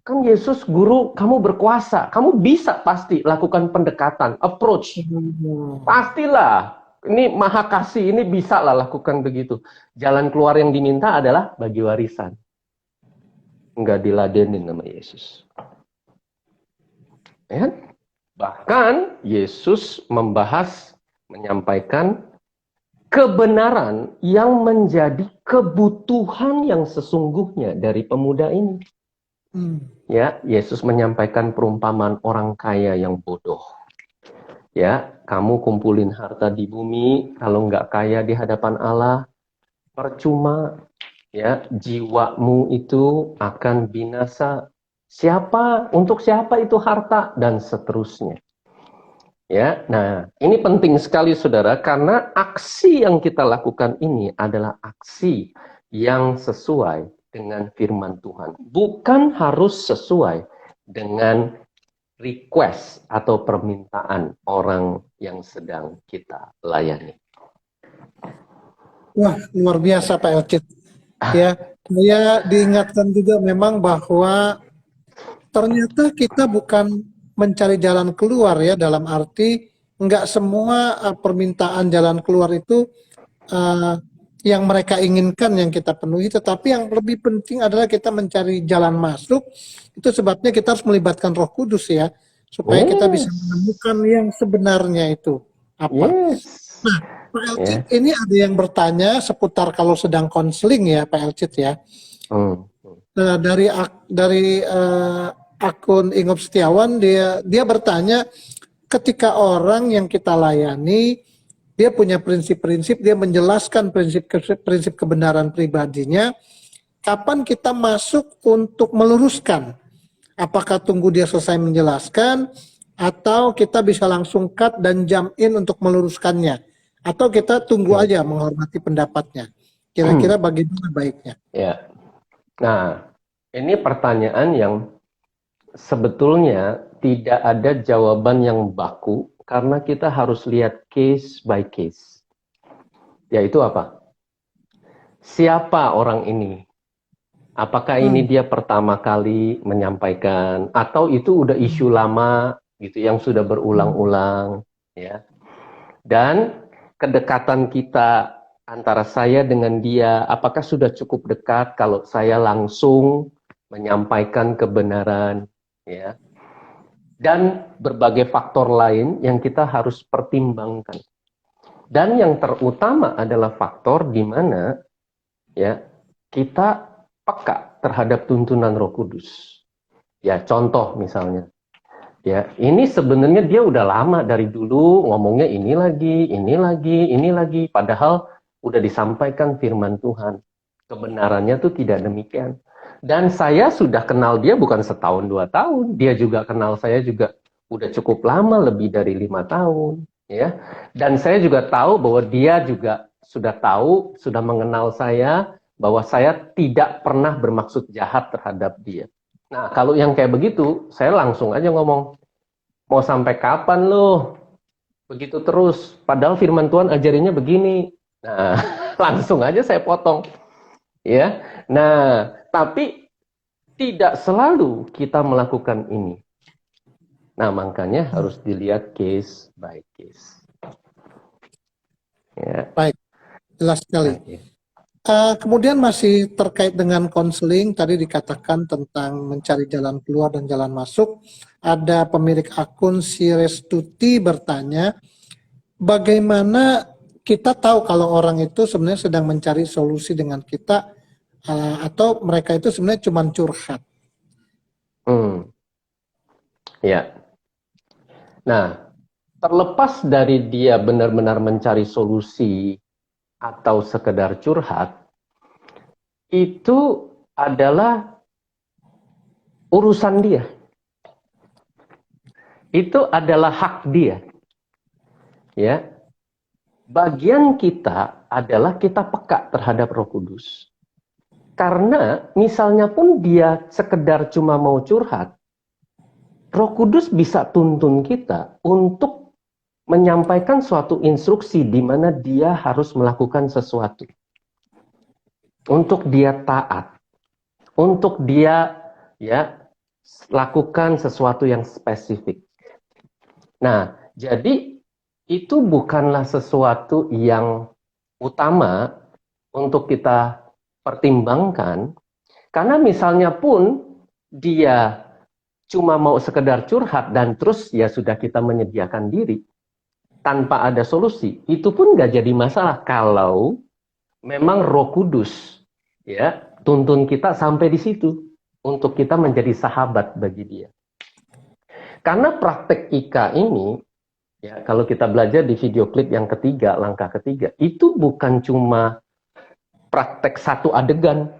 Kan Yesus guru, kamu berkuasa. Kamu bisa pasti lakukan pendekatan, approach. Pastilah. Ini maha kasih, ini bisa lah lakukan begitu. Jalan keluar yang diminta adalah bagi warisan. Enggak diladenin sama Yesus. Ya? Bahkan Yesus membahas, menyampaikan kebenaran yang menjadi kebutuhan yang sesungguhnya dari pemuda ini. Ya, Yesus menyampaikan perumpamaan orang kaya yang bodoh. Ya, kamu kumpulin harta di bumi, kalau nggak kaya di hadapan Allah, percuma. Ya, jiwamu itu akan binasa. Untuk siapa itu harta dan seterusnya. Ya, nah ini penting sekali saudara, karena aksi yang kita lakukan ini adalah aksi yang sesuai dengan firman Tuhan. Bukan harus sesuai dengan request atau permintaan orang yang sedang kita layani. Wah, luar biasa Pak Elcit. Ya, saya diingatkan juga memang bahwa ternyata kita bukan mencari jalan keluar ya, dalam arti nggak semua permintaan jalan keluar itu uh, yang mereka inginkan yang kita penuhi, tetapi yang lebih penting adalah kita mencari jalan masuk. Itu sebabnya kita harus melibatkan Roh Kudus ya, supaya kita bisa Yes, menemukan yang sebenarnya itu apa. yes. Nah, Pak Elcit, Ya. ini ada yang bertanya seputar kalau sedang konseling ya, Pak Elcit ya. Hmm. Nah, dari akun Ingop Setiawan, dia bertanya, ketika orang yang kita layani dia punya prinsip-prinsip, dia menjelaskan prinsip kebenaran pribadinya, kapan kita masuk untuk meluruskan? Apakah tunggu dia selesai menjelaskan, atau kita bisa langsung cut dan jump in untuk meluruskannya, atau kita tunggu aja menghormati pendapatnya? Kira-kira bagaimana baiknya? Ya. Nah, ini pertanyaan yang sebetulnya tidak ada jawaban yang baku karena kita harus lihat case by case. Yaitu apa? siapa orang ini? Apakah ini Hmm. dia pertama kali menyampaikan atau itu udah isu lama gitu yang sudah Hmm. berulang-ulang, ya. Dan kedekatan kita antara saya dengan dia, apakah sudah cukup dekat kalau saya langsung menyampaikan kebenaran, ya. Dan berbagai faktor lain yang kita harus pertimbangkan. Dan yang terutama adalah faktor di mana ya kita peka terhadap tuntunan Roh Kudus. Ya, contoh misalnya, ya ini sebenarnya dia udah lama dari dulu ngomongnya ini lagi, ini lagi, ini lagi, padahal udah disampaikan firman Tuhan. Kebenarannya tuh tidak demikian. Dan saya sudah kenal dia bukan setahun 2 tahun, dia juga kenal saya juga udah cukup lama, lebih dari 5 tahun, ya. Dan saya juga tahu bahwa dia juga sudah tahu, sudah mengenal saya, bahwa saya tidak pernah bermaksud jahat terhadap dia. Nah, kalau yang kayak begitu, saya langsung aja ngomong, mau sampai kapan lo begitu terus? Padahal firman Tuhan ajarinnya begini. Nah, langsung aja saya potong. Ya, nah, tapi tidak selalu kita melakukan ini. Nah, makanya harus dilihat case by case. Ya, Baik, jelas sekali. oke. Kemudian masih terkait dengan konseling, tadi dikatakan tentang mencari jalan keluar dan jalan masuk. Ada pemilik akun si Restuti bertanya, bagaimana kita tahu kalau orang itu sebenarnya sedang mencari solusi dengan kita, atau mereka itu sebenarnya cuma curhat? Hmm, ya. Nah, terlepas dari dia benar-benar mencari solusi atau sekedar curhat, itu adalah urusan dia. Itu adalah hak dia. Ya, bagian kita adalah kita peka terhadap Roh Kudus. Karena misalnya pun dia sekedar cuma mau curhat, Roh Kudus bisa tuntun kita untuk menyampaikan suatu instruksi di mana dia harus melakukan sesuatu. Untuk dia taat, untuk dia ya lakukan sesuatu yang spesifik. Nah, jadi itu bukanlah sesuatu yang utama untuk kita pertimbangkan, karena misalnya pun dia cuma mau sekedar curhat dan terus ya sudah kita menyediakan diri tanpa ada solusi, itu pun nggak jadi masalah kalau memang Roh Kudus ya tuntun kita sampai di situ untuk kita menjadi sahabat bagi dia. Karena praktek IKA ini ya, kalau kita belajar di video klip yang ketiga, langkah ketiga, itu bukan cuma praktek satu adegan,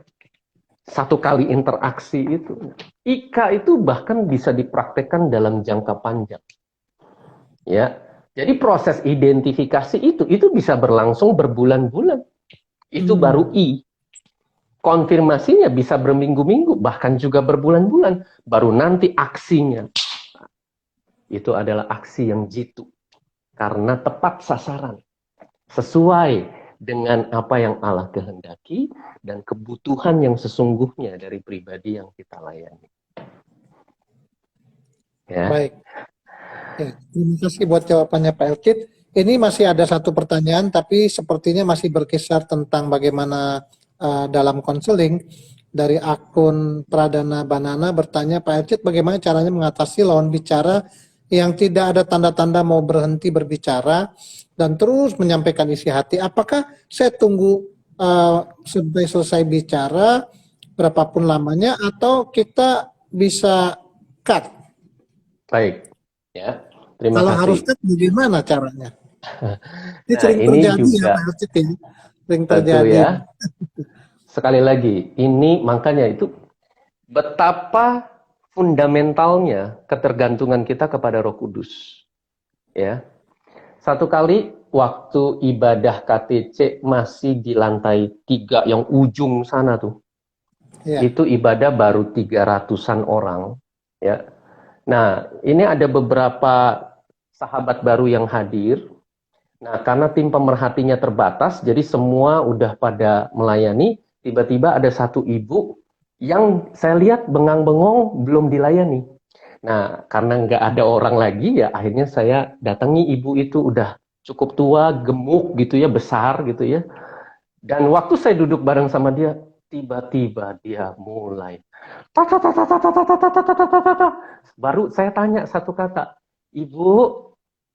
satu kali interaksi itu. IKA itu bahkan bisa dipraktekkan dalam jangka panjang. Ya, jadi proses identifikasi itu bisa berlangsung berbulan-bulan. Itu baru I. Konfirmasinya bisa berminggu-minggu, bahkan juga berbulan-bulan. Baru nanti aksinya. Itu adalah aksi yang jitu. Karena tepat sasaran. Sesuai dengan apa yang Allah kehendaki dan kebutuhan yang sesungguhnya dari pribadi yang kita layani. Ya. Baik. Ya, terima kasih buat jawabannya Pak Elkit. Ini masih ada satu pertanyaan, tapi sepertinya masih berkisar tentang bagaimana dalam konseling. Dari akun Pradana Banana bertanya, Pak Elkit, bagaimana caranya mengatasi lawan bicara yang tidak ada tanda-tanda mau berhenti berbicara dan terus menyampaikan isi hati? Apakah saya tunggu sampai selesai bicara, berapapun lamanya, atau kita bisa cut? Baik. Ya. Terima Kalau harus kasih. cut, bagaimana caranya? Ini Nah, sering ini terjadi ya juga Pak Elcit ya. Sering tentu terjadi. ya. Sekali lagi, ini makanya itu betapa fundamentalnya ketergantungan kita kepada Roh Kudus. Ya. Satu kali waktu ibadah KTC masih di lantai 3 yang ujung sana tuh. Ya. Itu ibadah baru 300-an orang, ya. Nah, ini ada beberapa sahabat baru yang hadir. Nah, karena tim pemerhatinya terbatas, jadi semua udah pada melayani, tiba-tiba ada satu ibu yang saya lihat bengang-bengong belum dilayani. Nah, karena nggak ada orang lagi, ya akhirnya saya datangi ibu itu udah cukup tua, gemuk gitu ya, besar gitu ya. Dan waktu saya duduk bareng sama dia, tiba-tiba dia mulai. Baru saya tanya satu kata, Ibu,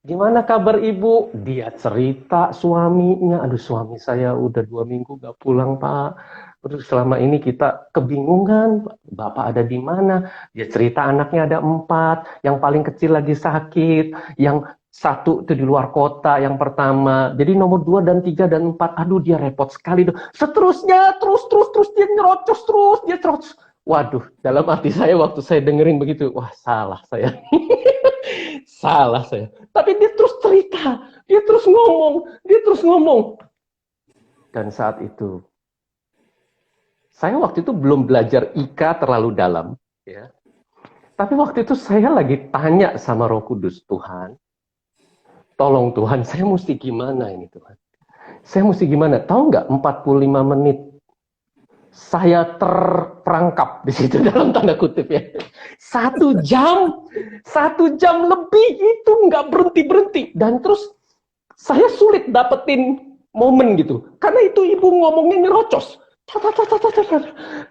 gimana kabar Ibu? Dia cerita suaminya, aduh suami saya udah 2 minggu gak pulang Pak. Terus selama ini kita kebingungan, Bapak ada di mana? Dia cerita anaknya ada 4, yang paling kecil lagi sakit, yang satu itu di luar kota, yang pertama. Jadi nomor 2 dan 3 dan 4, aduh dia repot sekali. Seterusnya, terus, dia nyerocos terus, dia terus. Waduh, dalam hati saya waktu saya dengerin begitu, wah salah saya. Salah saya. Tapi dia terus cerita, dia terus ngomong. Dan saat itu, saya waktu itu belum belajar IKA terlalu dalam. Ya. Tapi waktu itu saya lagi tanya sama Roh Kudus, Tuhan, tolong Tuhan, saya mesti gimana ini Tuhan? Saya mesti gimana? Tahu nggak 45 menit saya terperangkap di situ dalam tanda kutip ya. 1 jam lebih itu nggak berhenti dan terus saya sulit dapetin momen gitu karena itu ibu ngomongnya nyerocos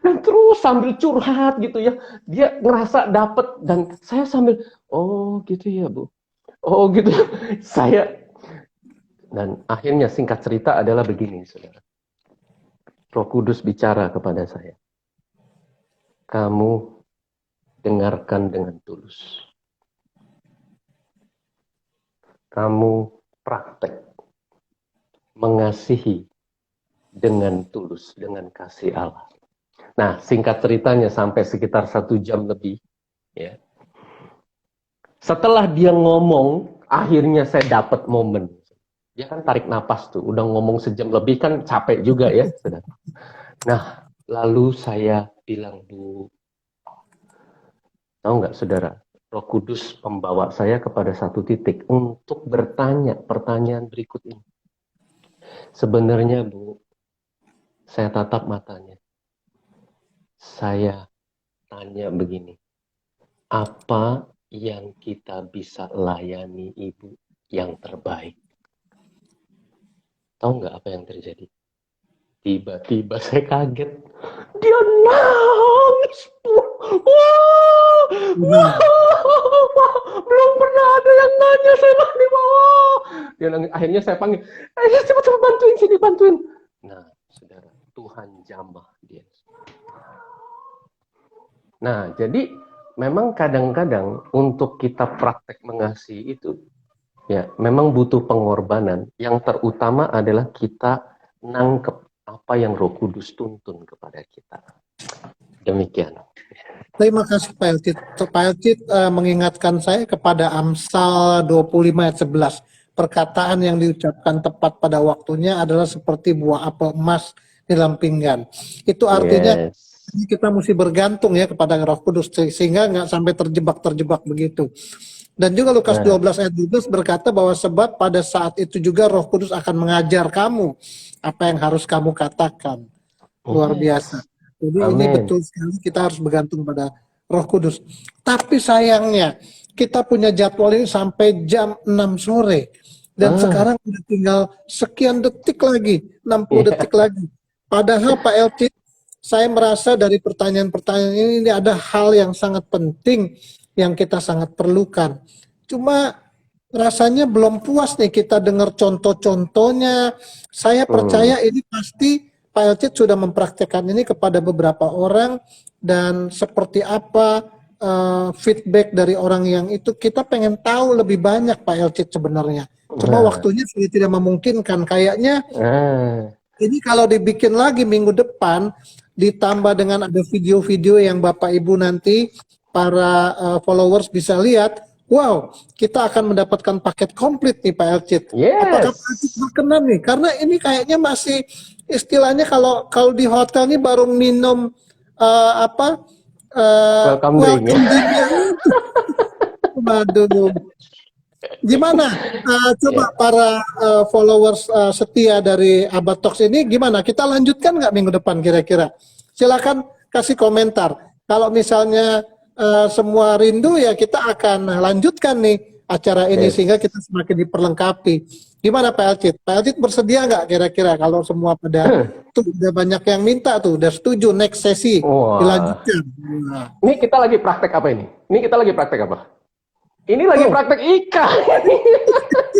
dan terus sambil curhat gitu ya, dia ngerasa dapet dan saya sambil oh gitu ya Bu, oh gitu saya. Dan akhirnya singkat cerita adalah begini saudara, Roh Kudus bicara kepada saya, kamu dengarkan dengan tulus. Kamu praktek mengasihi dengan tulus, dengan kasih Allah. Nah, singkat ceritanya sampai sekitar 1 jam lebih. Ya. Setelah dia ngomong, akhirnya saya dapat momen. Dia kan tarik napas tuh, udah ngomong sejam lebih kan capek juga ya. Nah, lalu saya bilang, Bu, tahu nggak saudara, Roh Kudus membawa saya kepada satu titik untuk bertanya pertanyaan berikut ini. Sebenarnya Bu, saya tatap matanya. Saya tanya begini, apa yang kita bisa layani Ibu yang terbaik? Tahu nggak apa yang terjadi? Tiba-tiba saya kaget. Dia nangis. Wah, belum pernah ada yang nanya saya di bawah. Dia nangis. Akhirnya saya panggil. Ayo cepat-cepat bantuin sini, bantuin. Nah, saudara, Tuhan jamah dia. Nah, jadi memang kadang-kadang untuk kita praktek mengasihi itu, ya, memang butuh pengorbanan. Yang terutama adalah kita nangkep apa yang Roh Kudus tuntun kepada kita. Demikian. Terima kasih Pak Elcit. Pak Elcit mengingatkan saya kepada Amsal 25 ayat 11. Perkataan yang diucapkan tepat pada waktunya adalah seperti buah apel emas di dalam pinggan. Itu artinya kita mesti bergantung ya kepada Roh Kudus sehingga nggak sampai terjebak begitu. Dan juga Lukas 12 ayat 12 berkata bahwa sebab pada saat itu juga Roh Kudus akan mengajar kamu apa yang harus kamu katakan. Luar biasa. Jadi ini betul sekali kita harus bergantung pada Roh Kudus. Tapi sayangnya kita punya jadwal ini sampai jam 6 sore. Dan sekarang udah tinggal sekian detik lagi, 60 detik lagi. Padahal Pak Elcit, saya merasa dari pertanyaan-pertanyaan ini ada hal yang sangat penting yang kita sangat perlukan. Cuma rasanya belum puas nih kita dengar contoh-contohnya. Saya percaya ini pasti Pak Elcit sudah mempraktekkan ini kepada beberapa orang dan seperti apa feedback dari orang yang itu kita pengen tahu lebih banyak Pak Elcit sebenarnya. Cuma waktunya sudah tidak memungkinkan. Kayaknya ini kalau dibikin lagi minggu depan ditambah dengan ada video-video yang Bapak Ibu nanti para followers bisa lihat. Wow, kita akan mendapatkan paket komplit nih Pak Elcit. Apakah Pak Elcit berkenan nih? Karena ini kayaknya masih istilahnya kalau di hotel ini baru minum welcome drink. Waduh. Gimana? Coba Ya. para followers setia dari Abad Talks ini gimana? Kita lanjutkan nggak minggu depan kira-kira? Silakan kasih komentar. Kalau misalnya semua rindu ya kita akan lanjutkan nih acara ini sehingga kita Yes. semakin diperlengkapi. Gimana Pak Elcit? Pak Elcit bersedia nggak kira-kira kalau semua pada tuh udah banyak yang minta tuh, udah setuju next sesi Wah, dilanjutkan. Nah, ini kita lagi praktek apa ini? Ini kita lagi praktek apa? Ini lagi oh, praktek IKA.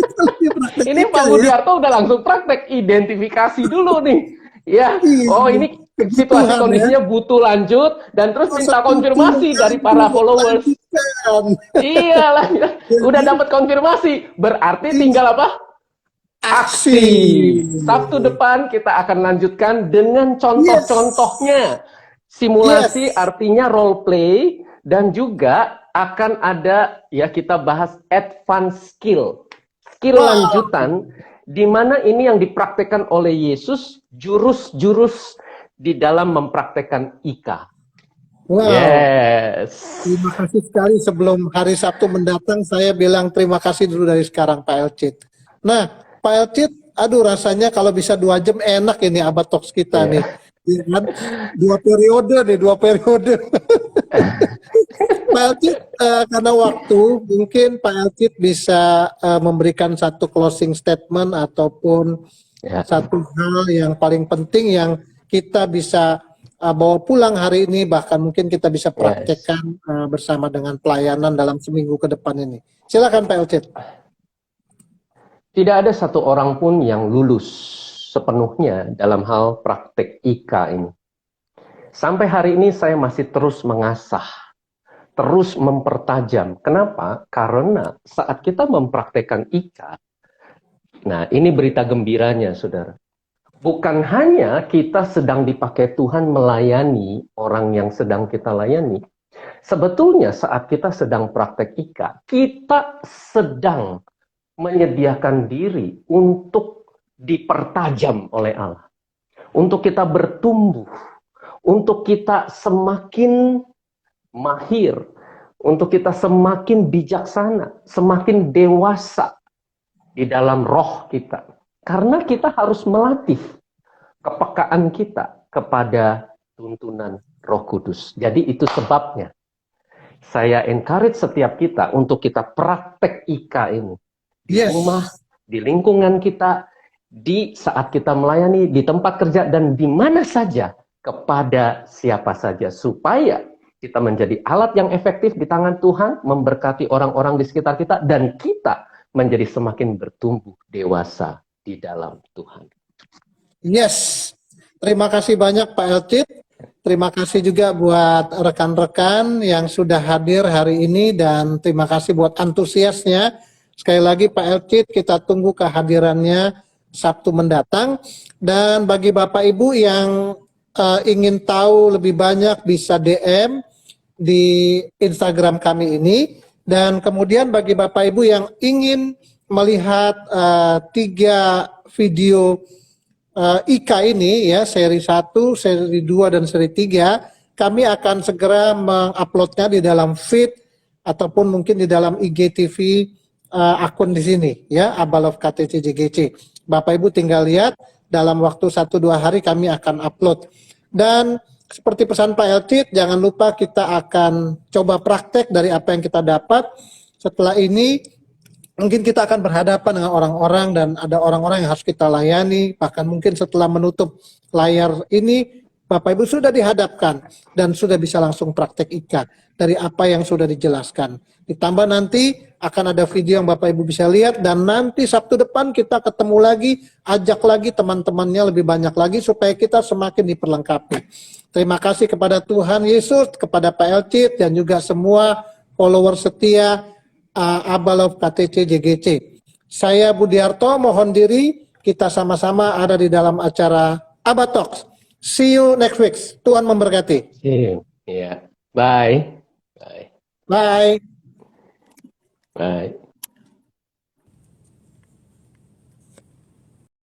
kita lagi praktek Ini Pak IKA ya. Budiarto udah langsung praktek identifikasi dulu nih. Ya, Iya, oh ini situasi kebutuhan ya. kondisinya butuh lanjut dan terus Masa minta butuh konfirmasi dari para lanjut, followers. lanjutkan. Iya lah, udah Jadi dapat konfirmasi. Berarti iya, tinggal apa? aksi. Aksi. Sabtu depan kita akan lanjutkan dengan Yes, contoh-contohnya. Simulasi yes. artinya role play dan juga akan ada ya kita bahas advanced skill. Skill Wow, lanjutan di mana ini yang dipraktekkan oleh Yesus jurus-jurus di dalam mempraktekkan IKA. wow. Yes. Terima kasih sekali. Sebelum hari Sabtu mendatang, saya bilang terima kasih dulu dari sekarang, Pak Elcit. Nah, Pak Elcit, aduh rasanya kalau bisa 2 jam enak ini Abad Talks kita nih. Ya. Iya kan? 2 periode nih, 2 periode. Pak Elcit, karena waktu, mungkin Pak Elcit bisa memberikan satu closing statement ataupun Ya. satu hal yang paling penting yang kita bisa bawa pulang hari ini, bahkan mungkin kita bisa Yes. praktekkan bersama dengan pelayanan dalam seminggu ke depan ini. Silakan Pak Elcit. Tidak ada satu orang pun yang lulus sepenuhnya dalam hal praktek IKA ini. Sampai hari ini saya masih terus mengasah, terus mempertajam. Kenapa? Karena saat kita mempraktekkan IKA, nah ini berita gembiranya saudara. Bukan hanya kita sedang dipakai Tuhan melayani orang yang sedang kita layani. Sebetulnya saat kita sedang praktek IKA, kita sedang menyediakan diri untuk dipertajam oleh Allah. Untuk kita bertumbuh, untuk kita semakin mahir, untuk kita semakin bijaksana, semakin dewasa di dalam roh kita. Karena kita harus melatih kepekaan kita kepada tuntunan Roh Kudus. Jadi itu sebabnya saya encourage setiap kita untuk kita praktek IKA ini. Di rumah, Yes. di lingkungan kita, di saat kita melayani, di tempat kerja, dan di mana saja, kepada siapa saja. Supaya kita menjadi alat yang efektif di tangan Tuhan, memberkati orang-orang di sekitar kita, dan kita menjadi semakin bertumbuh dewasa di dalam Tuhan. Yes. Terima kasih banyak Pak Elcit. Terima kasih juga buat rekan-rekan yang sudah hadir hari ini dan terima kasih buat antusiasnya. Sekali lagi Pak Elcit, kita tunggu kehadirannya Sabtu mendatang. Dan bagi Bapak Ibu yang ingin tahu lebih banyak bisa DM di Instagram kami ini. Dan kemudian bagi Bapak Ibu yang ingin melihat 3 video IKA ini ya, seri 1, seri 2 dan seri 3, kami akan segera menguploadnya di dalam feed ataupun mungkin di dalam IGTV akun di sini ya, Abalov KTC JGC. Bapak Ibu tinggal lihat, dalam waktu 1-2 hari kami akan upload. Dan seperti pesan Pak Elcit, jangan lupa kita akan coba praktek dari apa yang kita dapat. Setelah ini mungkin kita akan berhadapan dengan orang-orang dan ada orang-orang yang harus kita layani, bahkan mungkin setelah menutup layar ini, Bapak Ibu sudah dihadapkan dan sudah bisa langsung praktek IKA dari apa yang sudah dijelaskan. Ditambah nanti akan ada video yang Bapak Ibu bisa lihat dan nanti Sabtu depan kita ketemu lagi, ajak lagi teman-temannya lebih banyak lagi supaya kita semakin diperlengkapi. Terima kasih kepada Tuhan Yesus, kepada Pak Elcit dan juga semua follower setia Abalov KTC JGC. Saya Budiarto mohon diri, kita sama-sama ada di dalam acara Abad Talks. See you next week. Tuhan memberkati. Yeah. Bye. Bye. Bye. Bye.